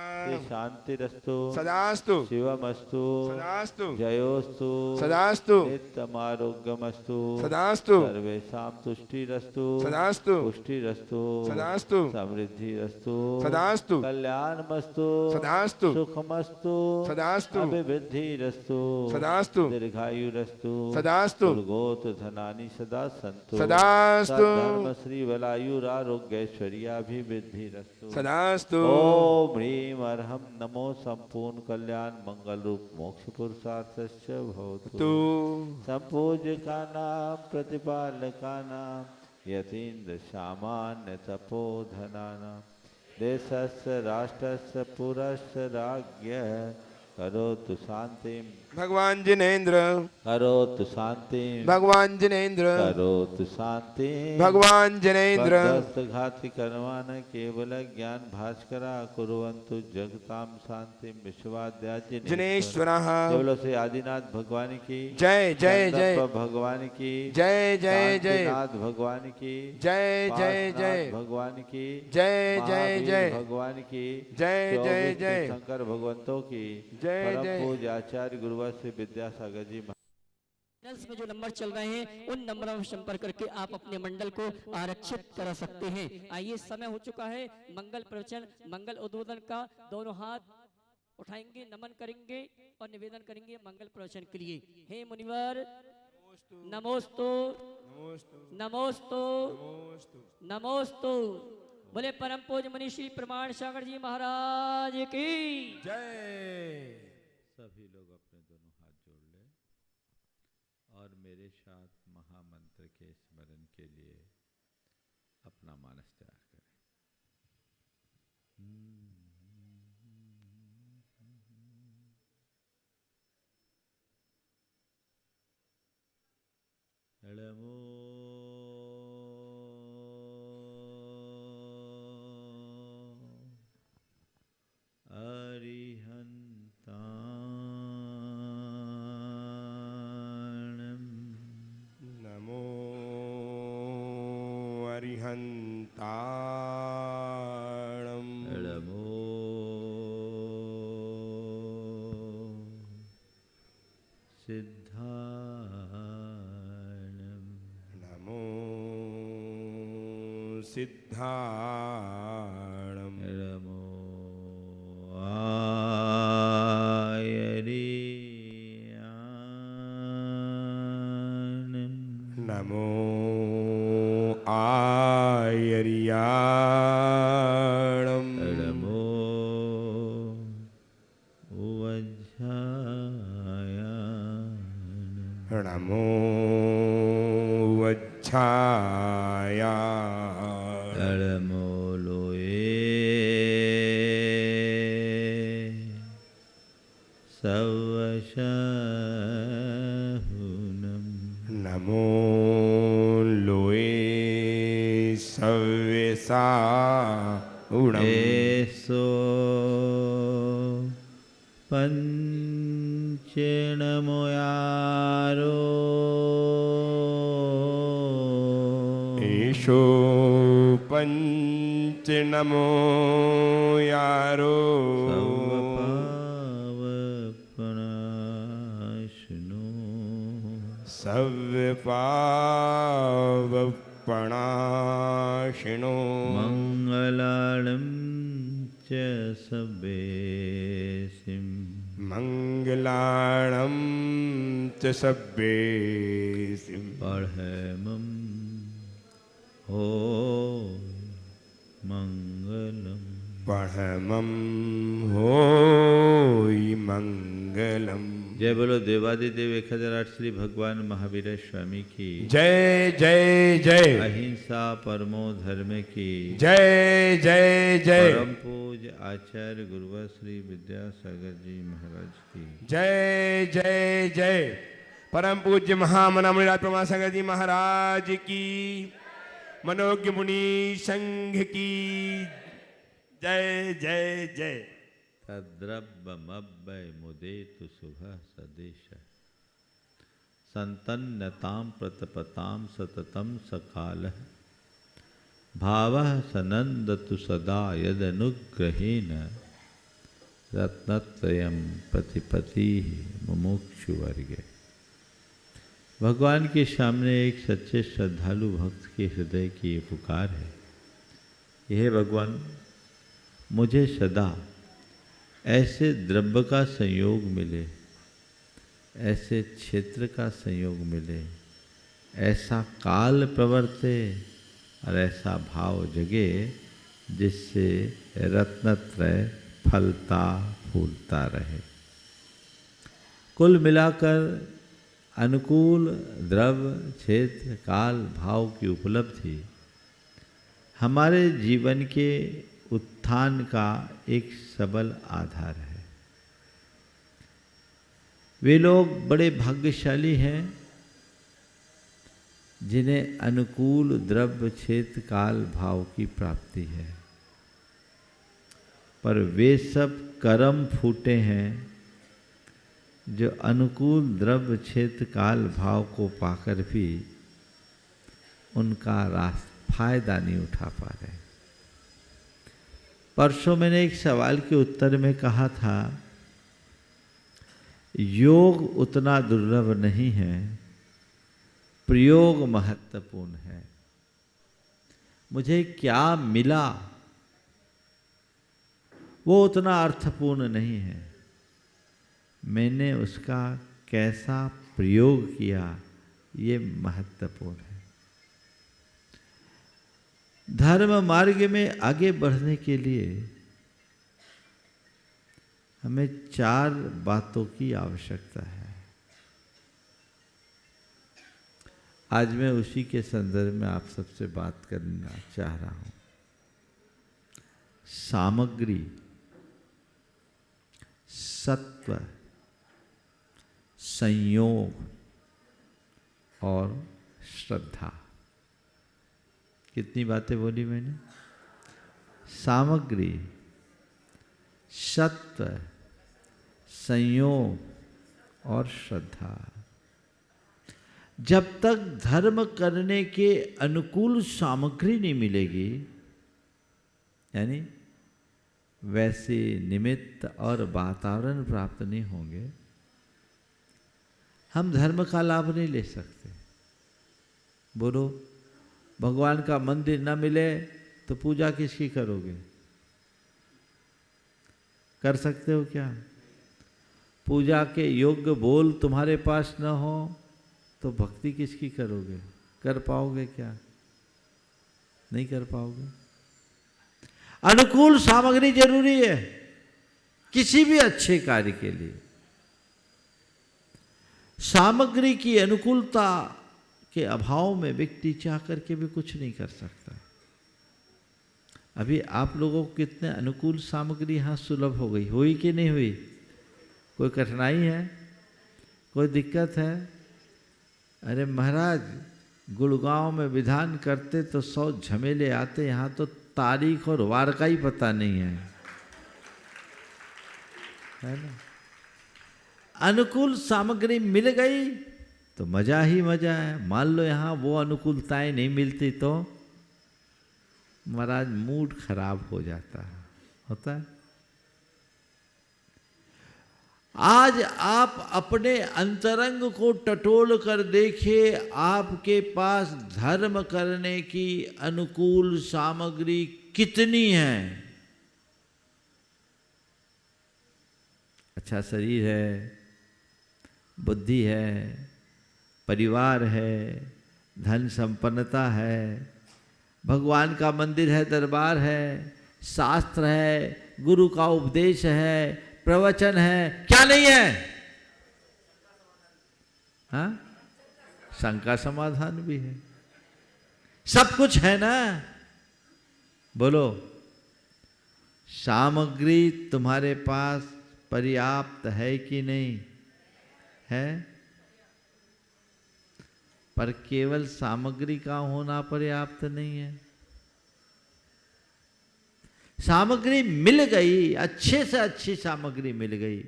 शांति रस्तु सदास्तु शिवमस्तु सदास्तु जयोस्तु सदास्तु नित्यमारोग्यमस्तु सदास्तु सर्वेषां तुष्टिरस्तु सदास्तु पुष्टिरस्तु सदास्तु समृद्धिरस्तु सदास्तु कल्याणमस्तु सदास्तु सुखमस्तु सदास्तु अभिवृद्धिरस्तु सदास्तु दीर्घायुरस्तु सदास्तु दुर्गोत धनानि सदा सन्तु सदास्तु धर्म श्री वलायुरारोग्यैश्वर्याभिवृद्धिरस्तु सदास्तु ओम ह्रीं अर्हं नमो संपूर्ण कल्याण मंगल रूप मोक्ष पुरुषार्थस्य भवतु। तू संपूज्यकानां प्रतिपालकानां यतीन्द्र सामान्य तपोधनानां देशस्य राष्ट्रस्य पुरस्य राज्ञः करोतु शांतिं भगवान जिनेन्द्र करोतु शांतिं भगवान जिनेन्द्र करोतु शांतिं भगवान जिनेन्द्र घाति कर्मान केवल ज्ञान भास्करा कुर्वन्तु जगतां शांतिं विश्वाद्या जिनेश्वरः केवल से आदिनाथ भगवान की जय जय जय भगवान की जय जय जय नाथ भगवान की जय जय जय भगवान की जय जय जय भगवान की जय जय जय शंकर भगवंतों की जय परम जय पूज्य आचार्य गुरुवर श्री विद्यासागर जी में जो नंबर चल रहे हैं उन नंबरों में संपर्क करके आप अपने मंडल को आरक्षित करा सकते हैं। आइए समय हो चुका है मंगल प्रवचन मंगल उद्बोधन का। दोनों हाथ उठाएंगे, नमन करेंगे और निवेदन करेंगे मंगल प्रवचन के लिए। हे मुनिवर नमोस्तु नमोस्तु नमोस्तु। बोले परम पूज्य मुनि श्री प्रमाण सागर जी महाराज की जय। सभी लोग अपने दोनों हाथ जोड़ ले और मेरे साथ महामंत्र के स्मरण के लिए अपना मानस तैयार करें। नमो नमो अरिहन्ताणम् नमो सिद्धाणम् नमो सिद्धाणम् नमो नमो आयर्याणम् नमो वज्रायाणम् नमो वज्छाया नमो लोये सवशहुनम् नमो लोये सव्यसा एसो पंचमहाभूतम् मोयारो ईशो पंच नमो यारो सर्वपावपणाशिनो मंगलाणं च सब्बेसिं मंगलाणं च सब्बेसिं पढ़मं हो मंगलम परमं होय मंगलम। जय बोलो देवादिदेव 1008 श्री भगवान महावीर स्वामी की जय जय जय। अहिंसा परमो धर्म की जय जय जय। परम पूज आचार्य गुरुवर श्री विद्यासागर जी महाराज की जय जय जय। परम पूज्य महामना मुनिराज परमासागर जी महाराज की, मनोज्ञ मुनि संघ की जय जय जय। तद्रव्यमव्यय मुदेतु शुभः सदेश संतन्यतां प्रतपतां सततं सकालः भावः सनन्दतु सदा यदनुग्रहेण रत्नत्रयं प्रतिपतिः मुमुक्षुवर्गे। भगवान के सामने एक सच्चे श्रद्धालु भक्त के हृदय की ये पुकार है, यह भगवान मुझे सदा ऐसे द्रव्य का संयोग मिले, ऐसे क्षेत्र का संयोग मिले, ऐसा काल प्रवर्ते और ऐसा भाव जगे जिससे रत्नत्रय फलता फूलता रहे। कुल मिलाकर अनुकूल द्रव्य क्षेत्र काल भाव की उपलब्धि हमारे जीवन के उत्थान का एक सबल आधार है। वे लोग बड़े भाग्यशाली हैं जिन्हें अनुकूल द्रव्य क्षेत्र काल भाव की प्राप्ति है, पर वे सब कर्म फूटे हैं जो अनुकूल द्रव्य क्षेत्र काल भाव को पाकर भी उनका फायदा नहीं उठा पा रहे। परसों मैंने एक सवाल के उत्तर में कहा था, योग उतना दुर्लभ नहीं है, प्रयोग महत्वपूर्ण है। मुझे क्या मिला वो उतना अर्थपूर्ण नहीं है, मैंने उसका कैसा प्रयोग किया ये महत्वपूर्ण है। धर्म मार्ग में आगे बढ़ने के लिए हमें 4 बातों की आवश्यकता है। आज मैं उसी के संदर्भ में आप सबसे बात करना चाह रहा हूं। सामग्री, सत्व, संयोग और श्रद्धा। कितनी बातें बोली मैंने? सामग्री, सत्व, संयोग और श्रद्धा। जब तक धर्म करने के अनुकूल सामग्री नहीं मिलेगी, यानी वैसे निमित्त और वातावरण प्राप्त नहीं होंगे, हम धर्म का लाभ नहीं ले सकते। बोलो, भगवान का मंदिर न मिले तो पूजा किसकी करोगे? कर सकते हो क्या? पूजा के योग्य बोल तुम्हारे पास न हो तो भक्ति किसकी करोगे? कर पाओगे क्या? नहीं कर पाओगे। अनुकूल सामग्री जरूरी है किसी भी अच्छे कार्य के लिए। सामग्री की अनुकूलता के अभाव में व्यक्ति चाह करके भी कुछ नहीं कर सकता। अभी आप लोगों को कितने अनुकूल सामग्री यहाँ सुलभ हो गई, हुई कि नहीं हुई? कोई कठिनाई है? कोई दिक्कत है? अरे महाराज, गुड़गांव में विधान करते तो 100 झमेले आते, यहाँ तो तारीख और वार का ही पता नहीं है ना। अनुकूल सामग्री मिल गई तो मजा ही मजा है। मान लो यहाँ वो अनुकूलताएं नहीं मिलती तो महाराज मूड खराब हो जाता है, होता है। आज आप अपने अंतरंग को टटोल कर देखिए, आपके पास धर्म करने की अनुकूल सामग्री कितनी है। अच्छा शरीर है, बुद्धि है, परिवार है, धन संपन्नता है, भगवान का मंदिर है, दरबार है, शास्त्र है, गुरु का उपदेश है, प्रवचन है, क्या नहीं है? हाँ, शंका समाधान भी है, सब कुछ है ना। बोलो, सामग्री तुम्हारे पास पर्याप्त है कि नहीं है? पर केवल सामग्री का होना पर्याप्त नहीं है। सामग्री मिल गई, अच्छे से अच्छी सामग्री मिल गई,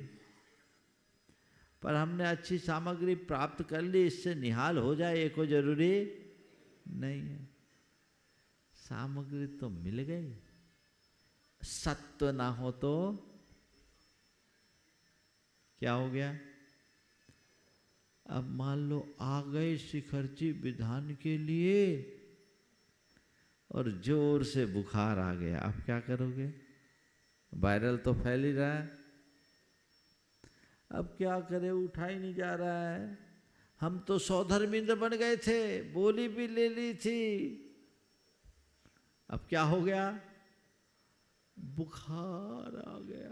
पर हमने अच्छी सामग्री प्राप्त कर ली, इससे निहाल हो जाए ये कोई जरूरी नहीं है। सामग्री तो मिल गई, सत्व ना हो तो क्या हो गया? अब मान लो आ गए शिखरजी विधान के लिए और जोर से बुखार आ गया, अब क्या करोगे? वायरल तो फैल ही रहा है, अब क्या करें, उठा ही नहीं जा रहा है। हम तो सौधर्मिंद्र बन गए थे, बोली भी ले ली थी, अब क्या हो गया? बुखार आ गया,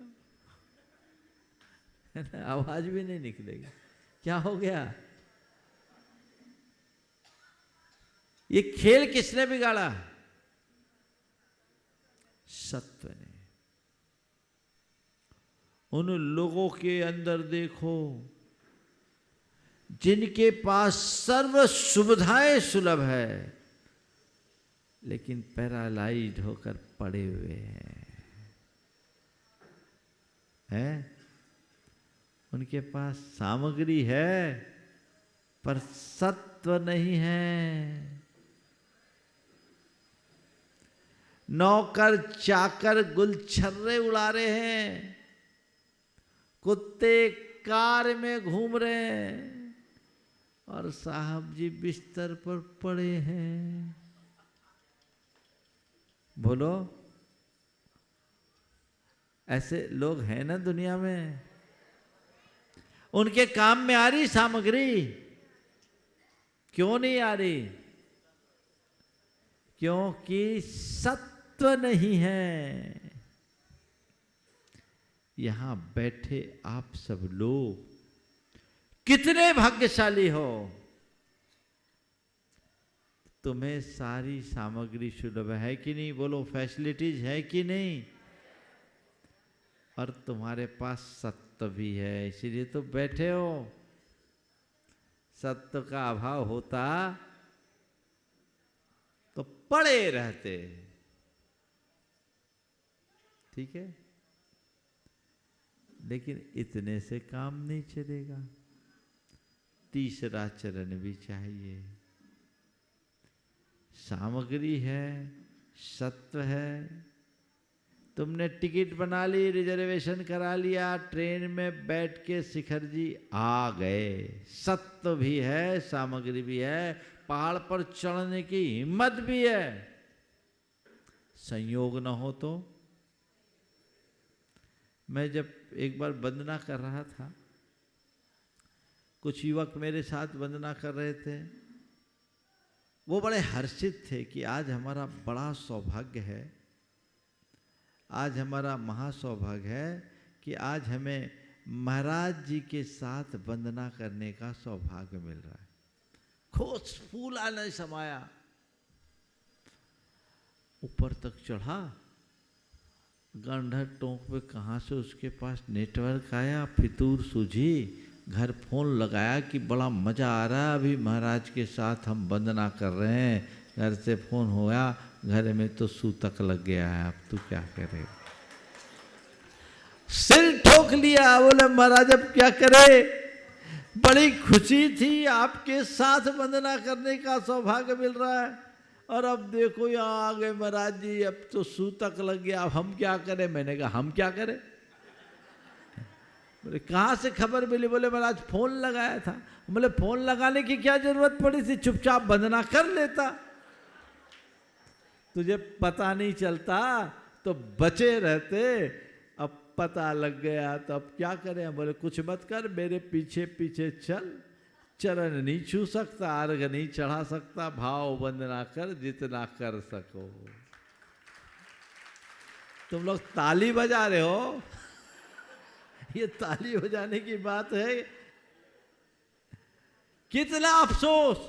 आवाज भी नहीं निकलेगी। क्या हो गया? ये खेल किसने बिगाड़ा? सत्व ने। उन लोगों के अंदर देखो जिनके पास सर्व सुविधाएं सुलभ है, लेकिन पैरालाइज्ड होकर पड़े हुए हैं। उनके पास सामग्री है पर सत्व नहीं है। नौकर चाकर गुलछर्रे उड़ा रहे हैं, कुत्ते कार में घूम रहे हैं और साहब जी बिस्तर पर पड़े हैं। बोलो, ऐसे लोग हैं ना दुनिया में? उनके काम में आ रही सामग्री? क्यों नहीं आ रही? क्योंकि सत्व नहीं है। यहां बैठे आप सब लोग कितने भाग्यशाली हो, तुम्हें सारी सामग्री सुलभ है कि नहीं? बोलो, फैसिलिटीज है कि नहीं? और तुम्हारे पास सत्व भी है, इसीलिए तो बैठे हो। सत्व का अभाव होता तो पड़े रहते। ठीक है, लेकिन इतने से काम नहीं चलेगा, तीसरा चरण भी चाहिए। सामग्री है, सत्व है, तुमने टिकट बना ली, रिजर्वेशन करा लिया, ट्रेन में बैठ के शिखर जी आ गए, सत्व भी है, सामग्री भी है, पहाड़ पर चढ़ने की हिम्मत भी है। संयोग न हो तो? मैं जब एक बार वंदना कर रहा था, कुछ युवक मेरे साथ वंदना कर रहे थे, वो बड़े हर्षित थे कि आज हमारा बड़ा सौभाग्य है, आज हमारा महासौभाग्य है कि आज हमें महाराज जी के साथ वंदना करने का सौभाग्य मिल रहा है। खुश फूला नहीं समाया, ऊपर तक चढ़ा, गंढर टोंक पे कहाँ से उसके पास नेटवर्क आया, फितूर सूझी, घर फोन लगाया कि बड़ा मज़ा आ रहा है, अभी महाराज के साथ हम वंदना कर रहे हैं। घर से फोन हुआ, घर में तो सूतक लग गया है, अब तू क्या करेगा? सिर ठोक लिया, बोले महाराज अब क्या करे? बड़ी खुशी थी, आपके साथ वंदना करने का सौभाग्य मिल रहा है। और अब देखो यहाँ आ गए महाराज जी, अब तो सूतक लग गया, अब हम क्या करें। मैंने कहा हम क्या करें। बोले कहाँ से खबर मिली। बोले महाराज फोन लगाया था। बोले फोन लगाने की क्या जरूरत पड़ी थी, चुपचाप वंदना कर लेता। तुझे पता नहीं चलता तो बचे रहते, अब पता लग गया तो अब क्या करें। बोले कुछ मत कर, मेरे पीछे पीछे चल, चरण नहीं छू सकता, अर्घ नहीं चढ़ा सकता, भाव वंदना कर जितना कर सको। तुम लोग ताली बजा रहे हो, ये ताली बजाने की बात है। कितना अफसोस,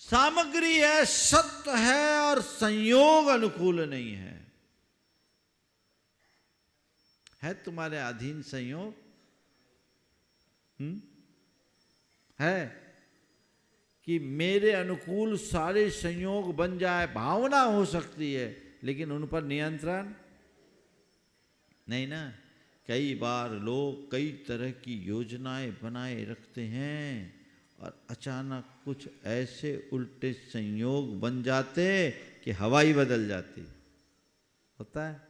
सामग्री है, सत्य है और संयोग अनुकूल नहीं है। है तुम्हारे अधीन संयोग? है कि मेरे अनुकूल सारे संयोग बन जाए। भावना हो सकती है लेकिन उन पर नियंत्रण नहीं ना। कई बार लोग कई तरह की योजनाएं बनाए रखते हैं और अचानक कुछ ऐसे उल्टे संयोग बन जाते कि हवा ही बदल जाती। होता है।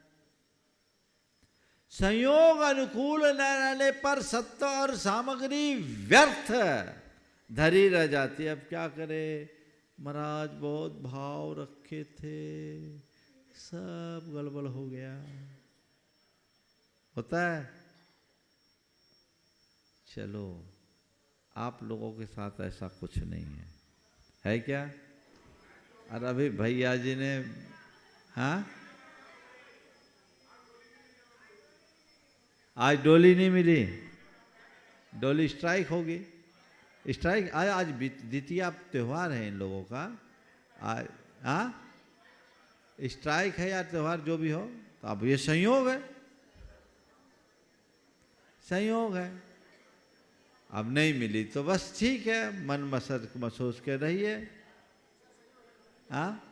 संयोग अनुकूल न रहने पर सत्य और सामग्री व्यर्थ धरी रह जाती। अब क्या करे, महाराज बहुत भाव रखे थे, सब गड़बड़ हो गया। होता है। चलो आप लोगों के साथ ऐसा कुछ नहीं है, है क्या? और अभी भैया जी ने, हाँ, आज डोली नहीं मिली, डोली स्ट्राइक होगी। स्ट्राइक आज द्वितीया त्योहार है इन लोगों का आज। हाँ, स्ट्राइक है या त्योहार जो भी हो, तो अब ये संयोग है, संयोग है। अब नहीं मिली तो बस ठीक है, मन मसर महसूस के रहिए। हाँ,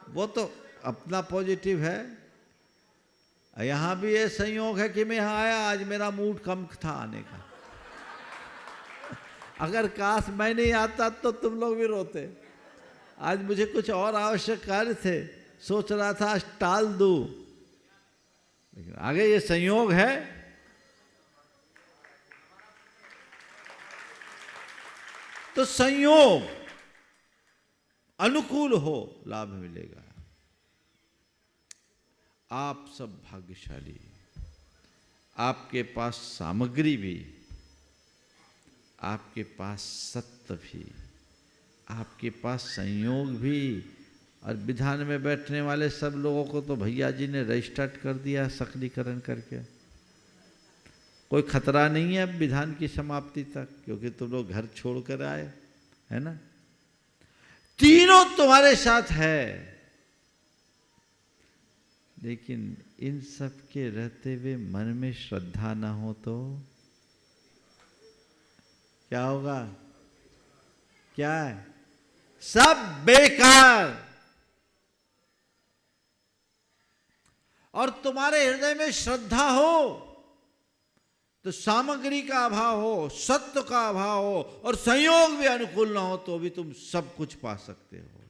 वो तो अपना पॉजिटिव है। यहाँ भी ये संयोग है कि मैं यहाँ आया, आज मेरा मूड कम था आने का। अगर काश मैं नहीं आता तो तुम लोग भी रोते। आज मुझे कुछ और आवश्यक कार्य थे, सोच रहा था आज टाल दूं, लेकिन आगे ये संयोग है। तो संयोग अनुकूल हो, लाभ मिलेगा। आप सब भाग्यशाली, आपके पास सामग्री भी, आपके पास सत्य भी, आपके पास संयोग भी। और विधान में बैठने वाले सब लोगों को तो भैया जी ने रजिस्टर्ड कर दिया सक्रियकरण करके। कोई खतरा नहीं है अब विधान की समाप्ति तक, क्योंकि तुम लोग घर छोड़कर आए, है ना। तीनों तुम्हारे साथ है, लेकिन इन सब के रहते हुए मन में श्रद्धा ना हो तो क्या होगा? क्या है? सब बेकार। और तुम्हारे हृदय में श्रद्धा हो तो सामग्री का अभाव हो, सत्य का अभाव हो और संयोग भी अनुकूल ना हो तो भी तुम सब कुछ पा सकते हो।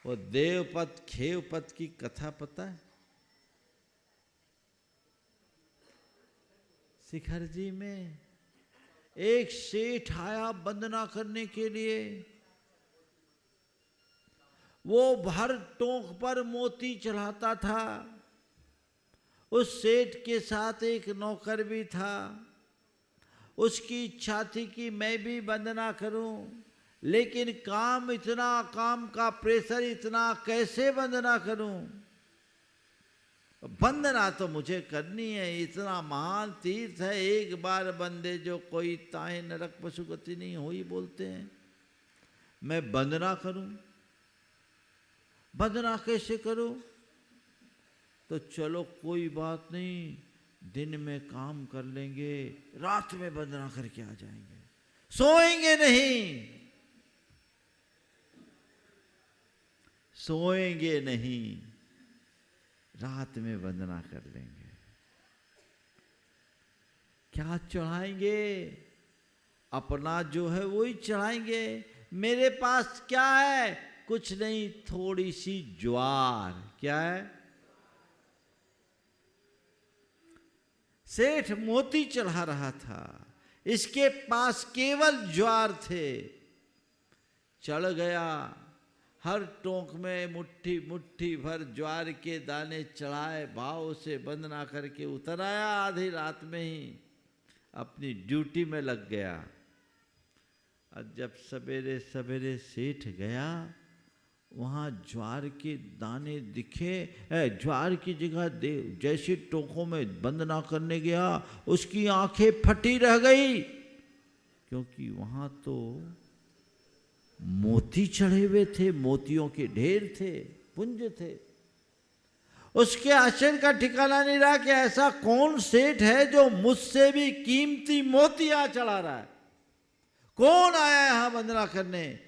वो देवपथ खेवपथ की कथा पता है? शिखर जी में एक सेठ आया वंदना करने के लिए। वो भर टोंक पर मोती चढ़ाता था। उस सेठ के साथ एक नौकर भी था। उसकी इच्छा थी कि मैं भी वंदना करूं, लेकिन काम का प्रेशर इतना, कैसे वंदना करूं? वंदना तो मुझे करनी है, इतना महान तीर्थ है, एक बार बंदे जो कोई ताहे नरक पशुगति नहीं हुई बोलते हैं। मैं वंदना करूं, वंदना कैसे करूं? तो चलो कोई बात नहीं, दिन में काम कर लेंगे, रात में वंदना करके आ जाएंगे, सोएंगे नहीं, सोएंगे नहीं। रात में वंदना कर लेंगे। क्या चढ़ाएंगे? अपना जो है वही चढ़ाएंगे। मेरे पास क्या है? कुछ नहीं, थोड़ी सी ज्वार। क्या है? सेठ मोती चढ़ा रहा था, इसके पास केवल ज्वार थे। चढ़ गया, हर टोंक में मुट्ठी मुट्ठी भर ज्वार के दाने चढ़ाए, भाव से वंदना करके उतर आया। आधी रात में ही अपनी ड्यूटी में लग गया। और जब सवेरे सवेरे सेठ गया, वहाँ ज्वार के दाने दिखे। ज्वार की जगह जैसे टोकों में वंदना करने गया, उसकी आंखें फटी रह गई, क्योंकि वहाँ तो मोती चढ़े हुए थे, मोतियों के ढेर थे, पुंज थे। उसके आश्चर्य का ठिकाना नहीं रहा कि ऐसा कौन सेठ है जो मुझसे भी कीमती मोतियां चढ़ा रहा है। कौन आया यहां वंदना करने?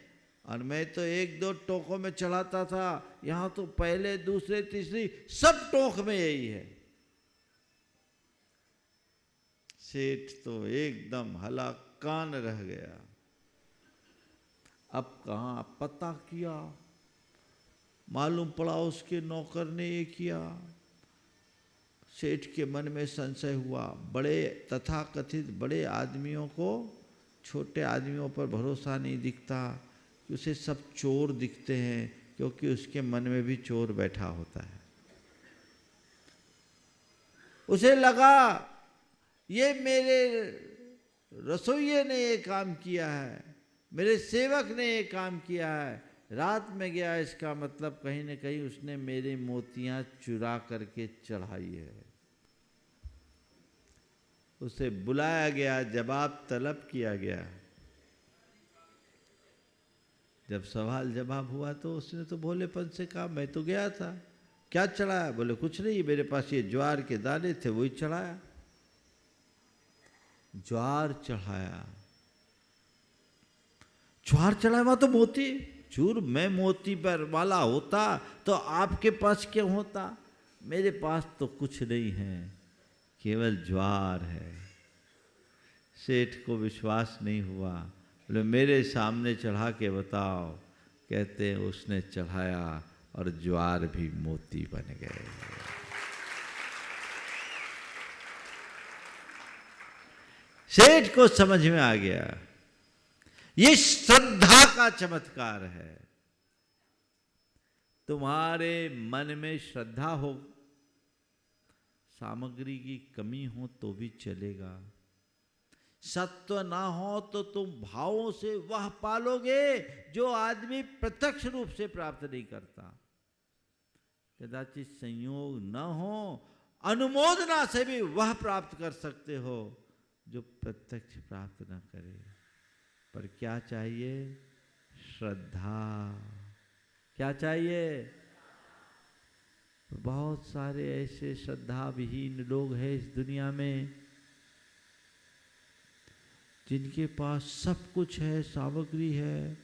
और मैं तो एक दो टोकों में चढ़ाता था, यहां तो पहले दूसरे तीसरी सब टोक में यही है। सेठ तो एकदम हला कान रह गया। अब कहाँ पता किया, मालूम पड़ा उसके नौकर ने ये किया। सेठ के मन में संशय हुआ। बड़े तथाकथित बड़े आदमियों को छोटे आदमियों पर भरोसा नहीं दिखता, कि उसे सब चोर दिखते हैं, क्योंकि उसके मन में भी चोर बैठा होता है। उसे लगा ये मेरे रसोइये ने ये काम किया है, मेरे सेवक ने ये काम किया है। रात में गया, इसका मतलब कहीं न कहीं उसने मेरी मोतियां चुरा करके चढ़ाई है। उसे बुलाया गया, जवाब तलब किया गया। जब सवाल जवाब हुआ तो उसने तो भोलेपन से कहा, मैं तो गया था। क्या चढ़ाया? बोले कुछ नहीं, मेरे पास ये ज्वार के दाने थे, वही चढ़ाया। ज्वार चढ़ाया, ज्वार चढ़ाया, वहां तो मोती चूर। मैं मोती पर वाला होता तो आपके पास क्यों होता? मेरे पास तो कुछ नहीं है, केवल ज्वार है। सेठ को विश्वास नहीं हुआ। बोले मेरे सामने चढ़ा के बताओ। कहते हैं उसने चढ़ाया और ज्वार भी मोती बन गए। सेठ को समझ में आ गया, ये श्रद्धा का चमत्कार है। तुम्हारे मन में श्रद्धा हो, सामग्री की कमी हो तो भी चलेगा। सत्व ना हो तो तुम भावों से वह पालोगे जो आदमी प्रत्यक्ष रूप से प्राप्त नहीं करता। कदाचित संयोग न हो, अनुमोदना से भी वह प्राप्त कर सकते हो जो प्रत्यक्ष प्राप्त न करे। पर क्या चाहिए? श्रद्धा। क्या चाहिए? बहुत सारे ऐसे श्रद्धा विहीन लोग हैं इस दुनिया में, जिनके पास सब कुछ है, सामग्री है,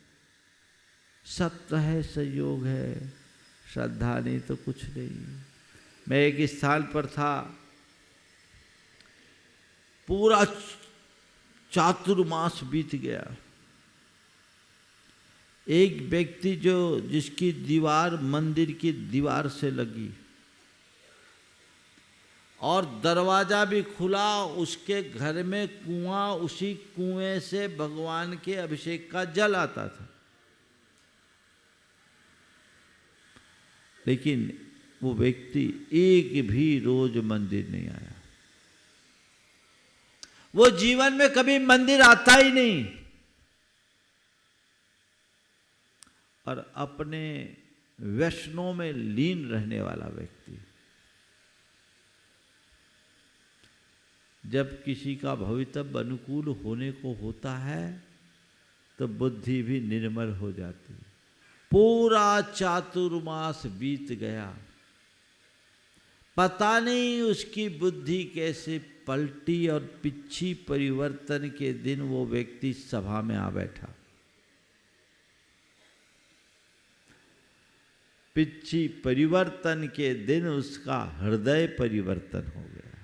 सत्य है, संयोग है, श्रद्धा नहीं तो कुछ नहीं। मैं एक स्थान पर था, पूरा चातुर्मास बीत गया। एक व्यक्ति जिसकी दीवार मंदिर की दीवार से लगी और दरवाजा भी खुला, उसके घर में कुआं, उसी कुएं से भगवान के अभिषेक का जल आता था। लेकिन वो व्यक्ति एक भी रोज मंदिर नहीं आया। वो जीवन में कभी मंदिर आता ही नहीं, और अपने व्यसनों में लीन रहने वाला व्यक्ति। जब किसी का भवितव्य अनुकूल होने को होता है तो बुद्धि भी निर्मल हो जाती। पूरा चातुर्मास बीत गया, पता नहीं उसकी बुद्धि कैसे पलटी, और पिछी परिवर्तन के दिन वो व्यक्ति सभा में आ बैठा। पिछी परिवर्तन के दिन उसका हृदय परिवर्तन हो गया।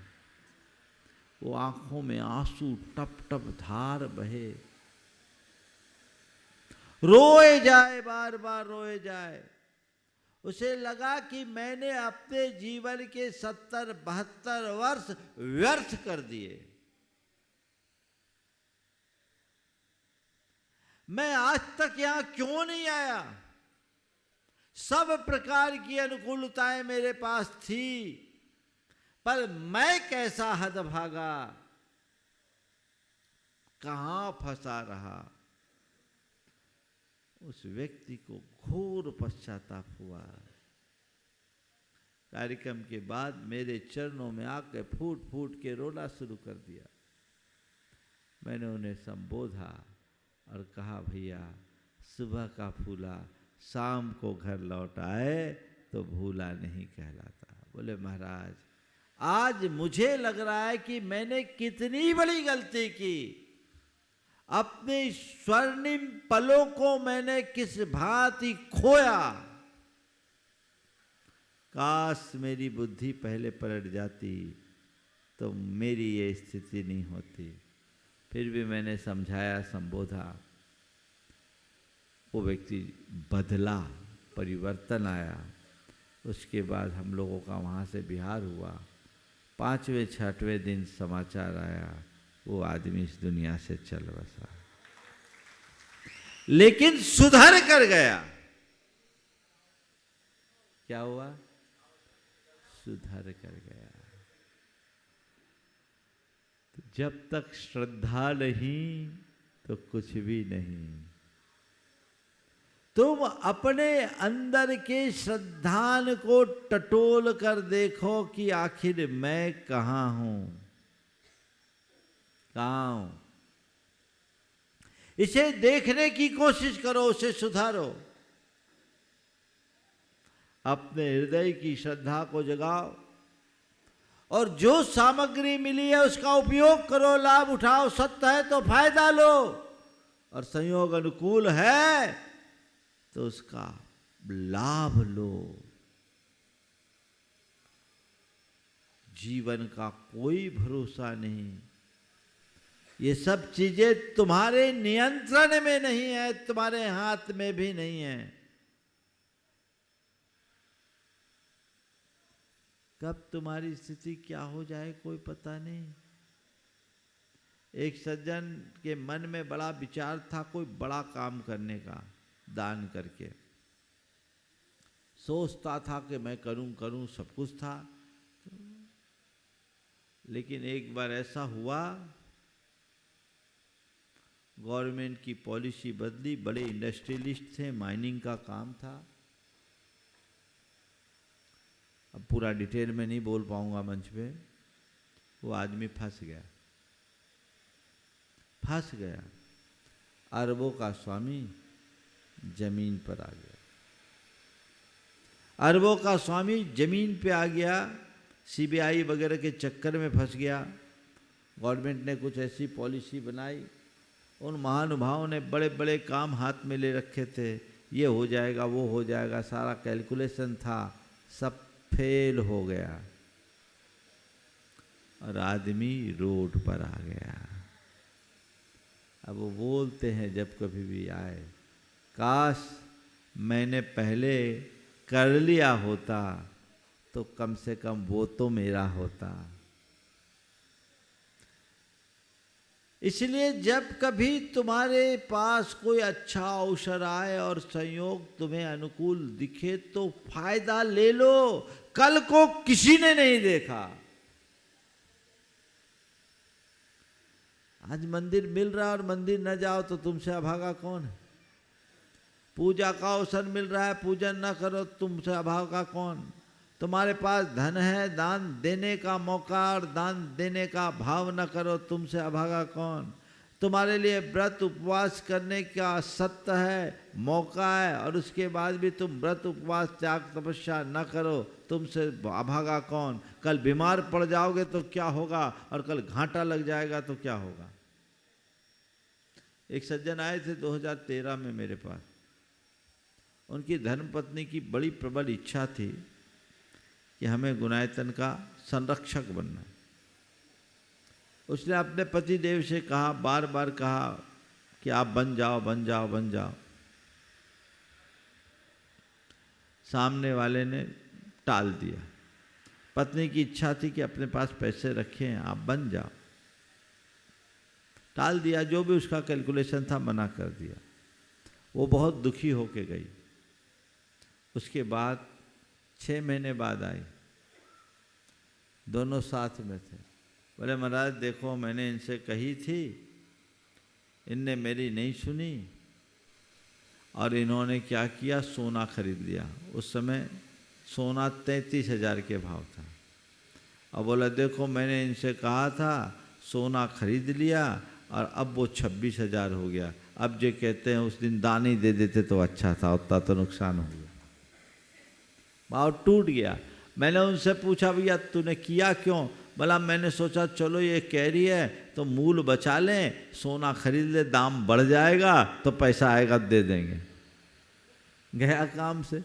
वो आंखों में आंसू टप टप धार बहे, रोए जाए, बार बार रोए जाए। उसे लगा कि मैंने अपने जीवन के 70-72 वर्ष व्यर्थ कर दिए। मैं आज तक यहां क्यों नहीं आया? सब प्रकार की अनुकूलताएं मेरे पास थी, पर मैं कैसा हदभागा, कहां फंसा रहा। उस व्यक्ति को घोर पश्चाताप हुआ। कार्यक्रम के बाद मेरे चरणों में आकर फूट फूट के रोना शुरू कर दिया। मैंने उन्हें संबोधा और कहा, भैया सुबह का फूला शाम को घर लौट आए तो भूला नहीं कहलाता। बोले महाराज, आज मुझे लग रहा है कि मैंने कितनी बड़ी गलती की। अपने स्वर्णिम पलों को मैंने किस भांति खोया। काश मेरी बुद्धि पहले पलट जाती तो मेरी ये स्थिति नहीं होती। फिर भी मैंने समझाया, संबोधा। वो व्यक्ति बदला, परिवर्तन आया। उसके बाद हम लोगों का वहाँ से बिहार हुआ। 5वें-6वें दिन समाचार आया, वो आदमी इस दुनिया से चल बसा, लेकिन सुधर कर गया। क्या हुआ? सुधर कर गया। तो जब तक श्रद्धा नहीं तो कुछ भी नहीं। तुम अपने अंदर के श्रद्धान को टटोल कर देखो कि आखिर मैं कहाँ हूं, कहाँ हूं। इसे देखने की कोशिश करो, उसे सुधारो। अपने हृदय की श्रद्धा को जगाओ और जो सामग्री मिली है उसका उपयोग करो, लाभ उठाओ। सत्य है तो फायदा लो, और संयोग अनुकूल है तो उसका लाभ लो। जीवन का कोई भरोसा नहीं। ये सब चीजें तुम्हारे नियंत्रण में नहीं है, तुम्हारे हाथ में भी नहीं है। कब तुम्हारी स्थिति क्या हो जाए कोई पता नहीं। एक सज्जन के मन में बड़ा विचार था कोई बड़ा काम करने का, दान करके। सोचता था कि मैं करूं करूं, सब कुछ था। लेकिन एक बार ऐसा हुआ, गवर्नमेंट की पॉलिसी बदली। बड़े इंडस्ट्रियलिस्ट थे, माइनिंग का काम था। अब पूरा डिटेल में नहीं बोल पाऊंगा मंच पे। वो आदमी फंस गया, फंस गया। अरबों का स्वामी जमीन पर आ गया। अरबों का स्वामी जमीन पे आ गया, सीबीआई वगैरह के चक्कर में फंस गया। गवर्नमेंट ने कुछ ऐसी पॉलिसी बनाई, उन महानुभावों ने बड़े बड़े काम हाथ में ले रखे थे। ये हो जाएगा, वो हो जाएगा, सारा कैलकुलेशन था, सब फेल हो गया और आदमी रोड पर आ गया। अब वो बोलते हैं जब कभी भी आए, काश मैंने पहले कर लिया होता तो कम से कम वो तो मेरा होता। इसलिए जब कभी तुम्हारे पास कोई अच्छा अवसर आए और संयोग तुम्हें अनुकूल दिखे तो फायदा ले लो। कल को किसी ने नहीं देखा। आज मंदिर मिल रहा है और मंदिर न जाओ तो तुमसे अभागा कौन है? पूजा का अवसर मिल रहा है, पूजन न करो, तुमसे अभागा कौन? तुम्हारे पास धन है, दान देने का मौका और दान देने का भाव न करो, तुमसे अभागा कौन? तुम्हारे लिए व्रत उपवास करने का सत्य है, मौका है, और उसके बाद भी तुम व्रत उपवास त्याग तपस्या न करो, तुमसे अभागा कौन? कल बीमार पड़ जाओगे तो क्या होगा, और कल घाटा लग जाएगा तो क्या होगा? एक सज्जन आए थे 2013 में मेरे पास। उनकी धर्मपत्नी की बड़ी प्रबल इच्छा थी कि हमें गुणायतन का संरक्षक बनना। उसने अपने पति देव से कहा, बार बार कहा कि आप बन जाओ बन जाओ बन जाओ। सामने वाले ने टाल दिया। पत्नी की इच्छा थी कि अपने पास पैसे रखें, आप बन जाओ। टाल दिया, जो भी उसका कैलकुलेशन था मना कर दिया। वो बहुत दुखी होके गई। उसके बाद 6 महीने बाद आई, दोनों साथ में थे। बोले महाराज देखो, मैंने इनसे कही थी, इनने मेरी नहीं सुनी और इन्होंने क्या किया, सोना खरीद लिया। उस समय सोना 33,000 के भाव था। और बोला देखो मैंने इनसे कहा था, सोना खरीद लिया और अब वो 26,000 हो गया। अब जो कहते हैं उस दिन दान ही दे देते तो अच्छा था, उतना तो नुकसान हो गया। भाव टूट गया। मैंने उनसे पूछा भैया तूने किया क्यों? बोला मैंने सोचा चलो ये कह रही है तो मूल बचा लें, सोना खरीद ले, दाम बढ़ जाएगा तो पैसा आएगा दे देंगे। गया काम से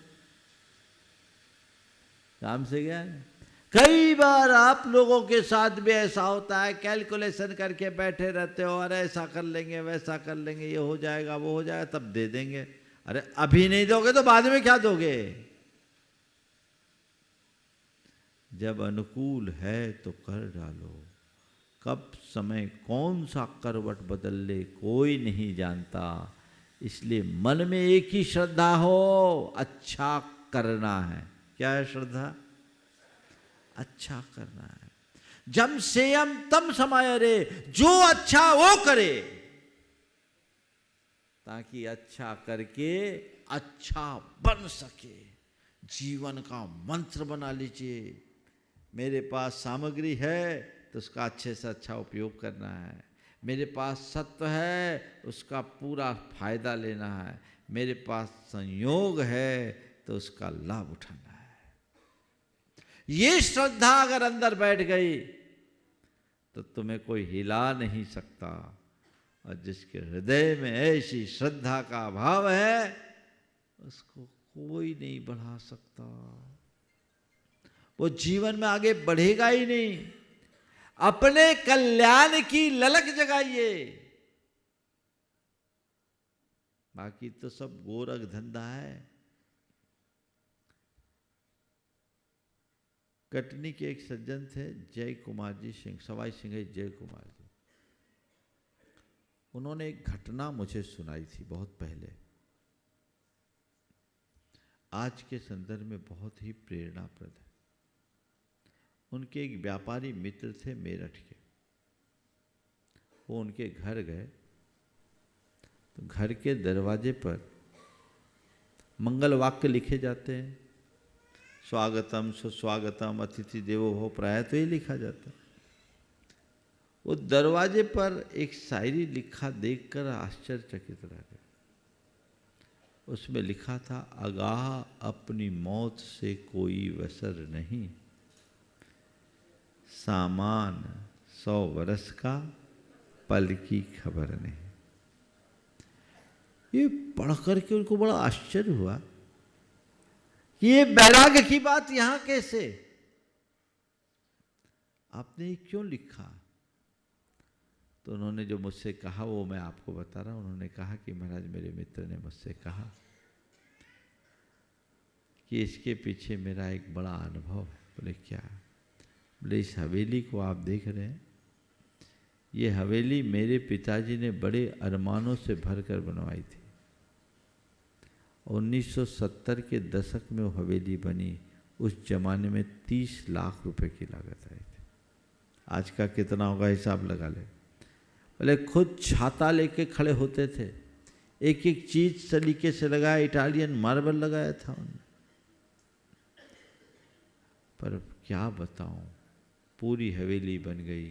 गया। कई बार आप लोगों के साथ भी ऐसा होता है, कैलकुलेशन करके बैठे रहते हो, अरे ऐसा कर लेंगे वैसा कर लेंगे, ये हो जाएगा वो हो जाएगा तब दे देंगे। अरे अभी नहीं दोगे तो बाद में क्या दोगे? जब अनुकूल है तो कर डालो। कब समय कौन सा करवट बदल ले कोई नहीं जानता। इसलिए मन में एक ही श्रद्धा हो, अच्छा करना है। क्या है श्रद्धा? अच्छा करना है। जम सेयम तम समय रे, जो अच्छा वो करे, ताकि अच्छा करके अच्छा बन सके। जीवन का मंत्र बना लीजिए। मेरे पास सामग्री है तो उसका अच्छे से अच्छा उपयोग करना है। मेरे पास सत्व है, उसका पूरा फायदा लेना है। मेरे पास संयोग है तो उसका लाभ उठाना है। ये श्रद्धा अगर अंदर बैठ गई तो तुम्हें कोई हिला नहीं सकता। और जिसके हृदय में ऐसी श्रद्धा का भाव है, उसको कोई नहीं बढ़ा सकता। वो जीवन में आगे बढ़ेगा ही नहीं। अपने कल्याण की ललक जगाइए, बाकी तो सब गोरख धंधा है। कटनी के एक सज्जन थे, जय कुमार जी सिंह, सवाई सिंह जय कुमार जी। उन्होंने एक घटना मुझे सुनाई थी बहुत पहले, आज के संदर्भ में बहुत ही प्रेरणाप्रद है। उनके एक व्यापारी मित्र थे मेरठ के। वो उनके घर गए तो घर के दरवाजे पर मंगल वाक्य लिखे जाते हैं, स्वागतम सुस्वागतम अतिथि देवो भव, प्रायः तो ये लिखा जाता है। वो दरवाजे पर एक शायरी लिखा देखकर आश्चर्यचकित रह गए। उसमें लिखा था, आगाह अपनी मौत से कोई वसर नहीं, सामान 100 वर्ष का पल की खबर नहीं। ये पढ़कर के उनको बड़ा आश्चर्य हुआ कि ये वैराग्य की बात यहां कैसे, आपने ये क्यों लिखा? तो उन्होंने जो मुझसे कहा वो मैं आपको बता रहा हूं। उन्होंने कहा कि महाराज मेरे मित्र ने मुझसे कहा कि इसके पीछे मेरा एक बड़ा अनुभव है। बोले क्या? बोले इस हवेली को आप देख रहे हैं, ये हवेली मेरे पिताजी ने बड़े अरमानों से भरकर बनवाई थी। 1970 के दशक में वो हवेली बनी। उस जमाने में 30 लाख रुपए की लागत आई थी। आज का कितना होगा हिसाब लगा ले। बोले खुद छाता लेके खड़े होते थे, एक एक चीज सलीके से लगाया, इटालियन मार्बल लगाया था उन्होंने। पर क्या बताऊं, पूरी हवेली बन गई।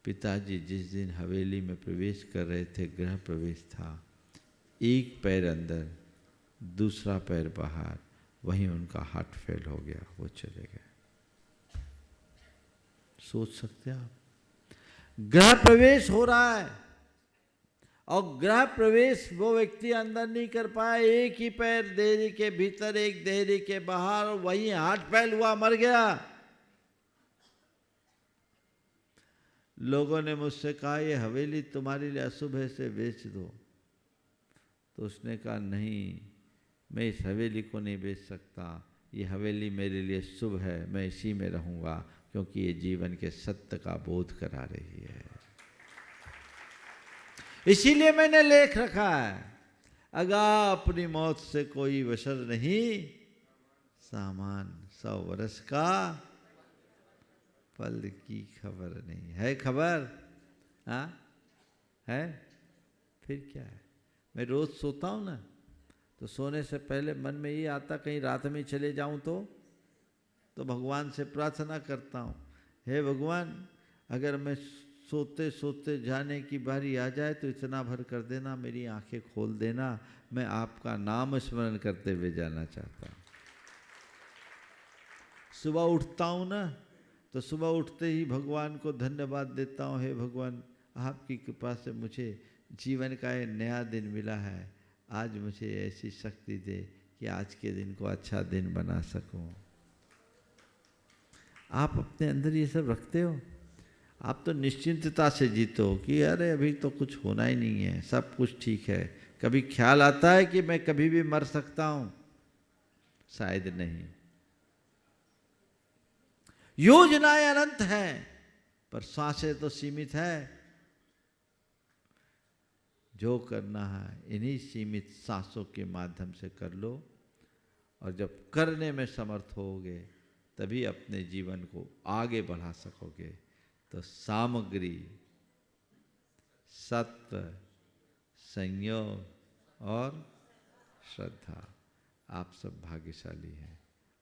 पिताजी जिस दिन हवेली में प्रवेश कर रहे थे, गृह प्रवेश था, एक पैर अंदर दूसरा पैर बाहर, वहीं उनका हार्ट फेल हो गया, वो चले गए। सोच सकते हैं आप, गृह प्रवेश हो रहा है और गृह प्रवेश वो व्यक्ति अंदर नहीं कर पाया, एक ही पैर देहरी के भीतर एक देहरी के बाहर, वहीं हाथ फैल हुआ मर गया। लोगों ने मुझसे कहा ये हवेली तुम्हारे लिए अशुभ है, से बेच दो। तो उसने कहा नहीं, मैं इस हवेली को नहीं बेच सकता, ये हवेली मेरे लिए शुभ है, मैं इसी में रहूँगा, क्योंकि ये जीवन के सत्य का बोध करा रही है। इसीलिए मैंने लेख रखा है, अगा अपनी मौत से कोई वशर नहीं, सामान 100 वर्ष का पल की खबर नहीं। है खबर? हाँ है। फिर क्या है? मैं रोज सोता हूँ ना, तो सोने से पहले मन में ये आता कहीं रात में चले जाऊं तो भगवान से प्रार्थना करता हूँ, हे भगवान अगर मैं सोते सोते जाने की बारी आ जाए तो इतना भर कर देना, मेरी आंखें खोल देना, मैं आपका नाम स्मरण करते हुए जाना चाहता हूँ। सुबह उठता हूँ ना, तो सुबह उठते ही भगवान को धन्यवाद देता हूँ, हे भगवान आपकी कृपा से मुझे जीवन का एक नया दिन मिला है, आज मुझे ऐसी शक्ति दे कि आज के दिन को अच्छा दिन बना सकूं। आप अपने अंदर ये सब रखते हो? आप तो निश्चिंतता से जीतो कि अरे अभी तो कुछ होना ही नहीं है, सब कुछ ठीक है। कभी ख्याल आता है कि मैं कभी भी मर सकता हूं? शायद नहीं। योजनाएं अनंत हैं, पर सांसें तो सीमित है। जो करना है इन्हीं सीमित सांसों के माध्यम से कर लो, और जब करने में समर्थ होगे तभी अपने जीवन को आगे बढ़ा सकोगे। तो सामग्री, सत्व, संयोग और श्रद्धा, आप सब भाग्यशाली हैं,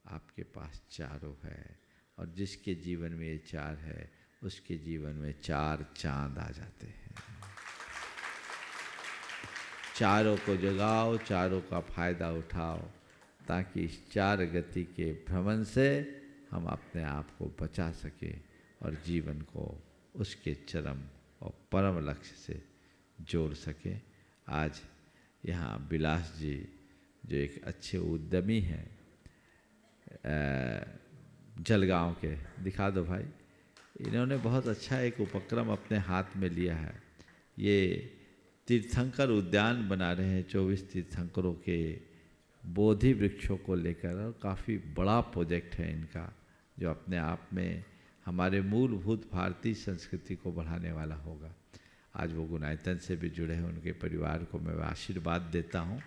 आपके पास चारों है। और जिसके जीवन में ये चार है उसके जीवन में 4 चांद आ जाते हैं। चारों को जगाओ, चारों का फायदा उठाओ, ताकि इस 4 गति के भ्रमण से हम अपने आप को बचा सके और जीवन को उसके चरम और परम लक्ष्य से जोड़ सके। आज यहाँ विलास जी जो एक अच्छे उद्यमी हैं, जलगांव के, दिखा दो भाई, इन्होंने बहुत अच्छा एक उपक्रम अपने हाथ में लिया है। ये तीर्थंकर उद्यान बना रहे हैं 24 तीर्थंकरों के बोधि वृक्षों को लेकर, और काफ़ी बड़ा प्रोजेक्ट है इनका, जो अपने आप में हमारे मूलभूत भारतीय संस्कृति को बढ़ाने वाला होगा। आज वो गुणायतन से भी जुड़े हैं, उनके परिवार को मैं आशीर्वाद देता हूँ,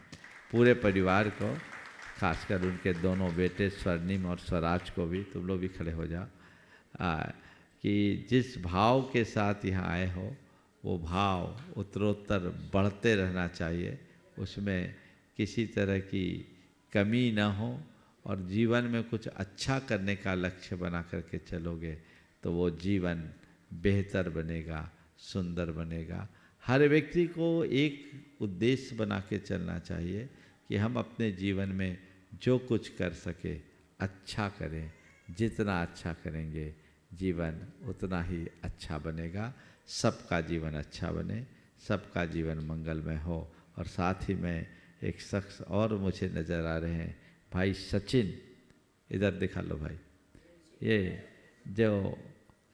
पूरे परिवार को, खासकर उनके दोनों बेटे स्वर्णिम और स्वराज को भी। तुम लोग भी खड़े हो जाओ। कि जिस भाव के साथ यहाँ आए हो वो भाव उत्तरोत्तर बढ़ते रहना चाहिए, उसमें किसी तरह की कमी ना हो, और जीवन में कुछ अच्छा करने का लक्ष्य बना करके चलोगे तो वो जीवन बेहतर बनेगा, सुंदर बनेगा। हर व्यक्ति को एक उद्देश्य बना के चलना चाहिए कि हम अपने जीवन में जो कुछ कर सके अच्छा करें। जितना अच्छा करेंगे जीवन उतना ही अच्छा बनेगा, सबका जीवन अच्छा बने, सबका जीवन मंगलमय हो। और साथ ही में एक शख्स और मुझे नज़र आ रहे हैं, भाई सचिन, इधर दिखा लो भाई। ये जो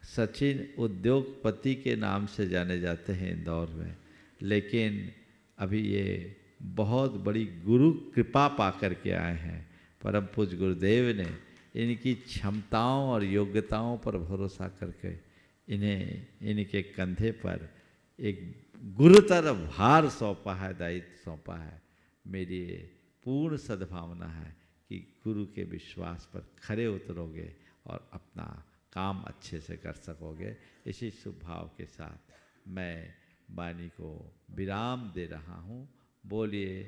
सचिन उद्योगपति के नाम से जाने जाते हैं इंदौर में, लेकिन अभी ये बहुत बड़ी गुरु कृपा पा कर के आए हैं। परम पूज्य गुरुदेव ने इनकी क्षमताओं और योग्यताओं पर भरोसा करके इन्हें इनके कंधे पर एक गुरुतर भार सौंपा है, दायित्व सौंपा है। मेरी पूर्ण सद्भावना है कि गुरु के विश्वास पर खरे उतरोगे और अपना काम अच्छे से कर सकोगे। इसी शुभ भाव के साथ मैं वाणी को विराम दे रहा हूँ। बोलिए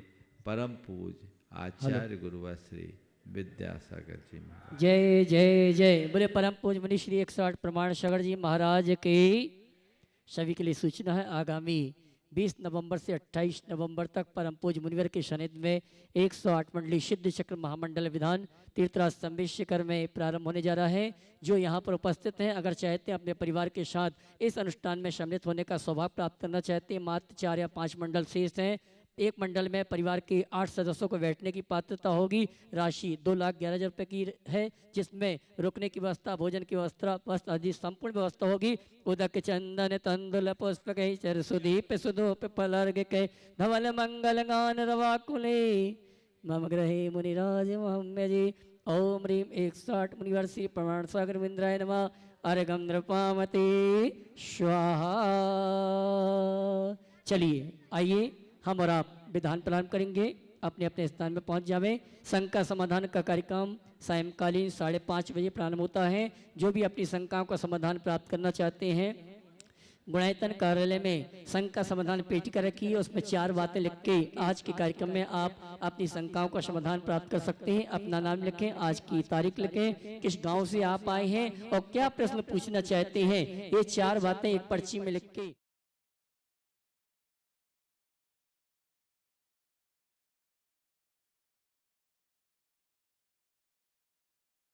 परम पूज्य आचार्य गुरुवर श्री विद्यासागर जी महाराज। जय जय जय। बोले परम पूज्य मुनि श्री 108 प्रमाण सागर जी महाराज के। सभी के लिए सूचना है, आगामी 20 नवंबर से 28 नवंबर तक परम पूज्य मुनिवर के सानिध्य में 108 मंडली सिद्ध चक्र महामंडल विधान तीर्थराज संवेशकर में प्रारंभ होने जा रहा है। जो यहाँ पर उपस्थित हैं, अगर चाहते हैं अपने परिवार के साथ इस अनुष्ठान में सम्मिलित होने का सौभाग्य प्राप्त करना चाहते हैं, मात्र 4 या 5 मंडल शेष हैं। एक मंडल में परिवार के 8 सदस्यों को बैठने की पात्रता होगी। राशि 2,11,000 रुपये की है, जिसमें रुकने की व्यवस्था, भोजन की व्यवस्था, वस्त्र आदि संपूर्ण व्यवस्था होगी। उदक चंदन तंदुल पुष्प कह चर सुदीप सुधूप फलर्ग के धवल मंगल गान रवाकुले मम ग्रहे मुनिराज महम्य जी। ओम ह्रीम 108 मुनिवर श्री प्रमाण सागर इंद्राय नमः। अर्घम नृपामते स्वाहा। चलिए आइए हम और आप विधान प्रारंभ करेंगे। अपने अपने स्थान में पहुंच जावे। शंका समाधान का कार्यक्रम सायंकालीन 5:30 बजे प्रारंभ होता है। जो भी अपनी शंकाओं का समाधान प्राप्त करना चाहते हैं, गुणायतन कार्यालय में शंका समाधान पेटिका रखी है, उसमें 4 बातें लिख के आज के कार्यक्रम में आप अपनी शंकाओं का समाधान प्राप्त कर सकते हैं। अपना नाम लिखें, आज की तारीख लिखें, किस गांव से आप आए हैं और क्या प्रश्न पूछना चाहते हैं। ये 4 बातें एक पर्ची में लिख के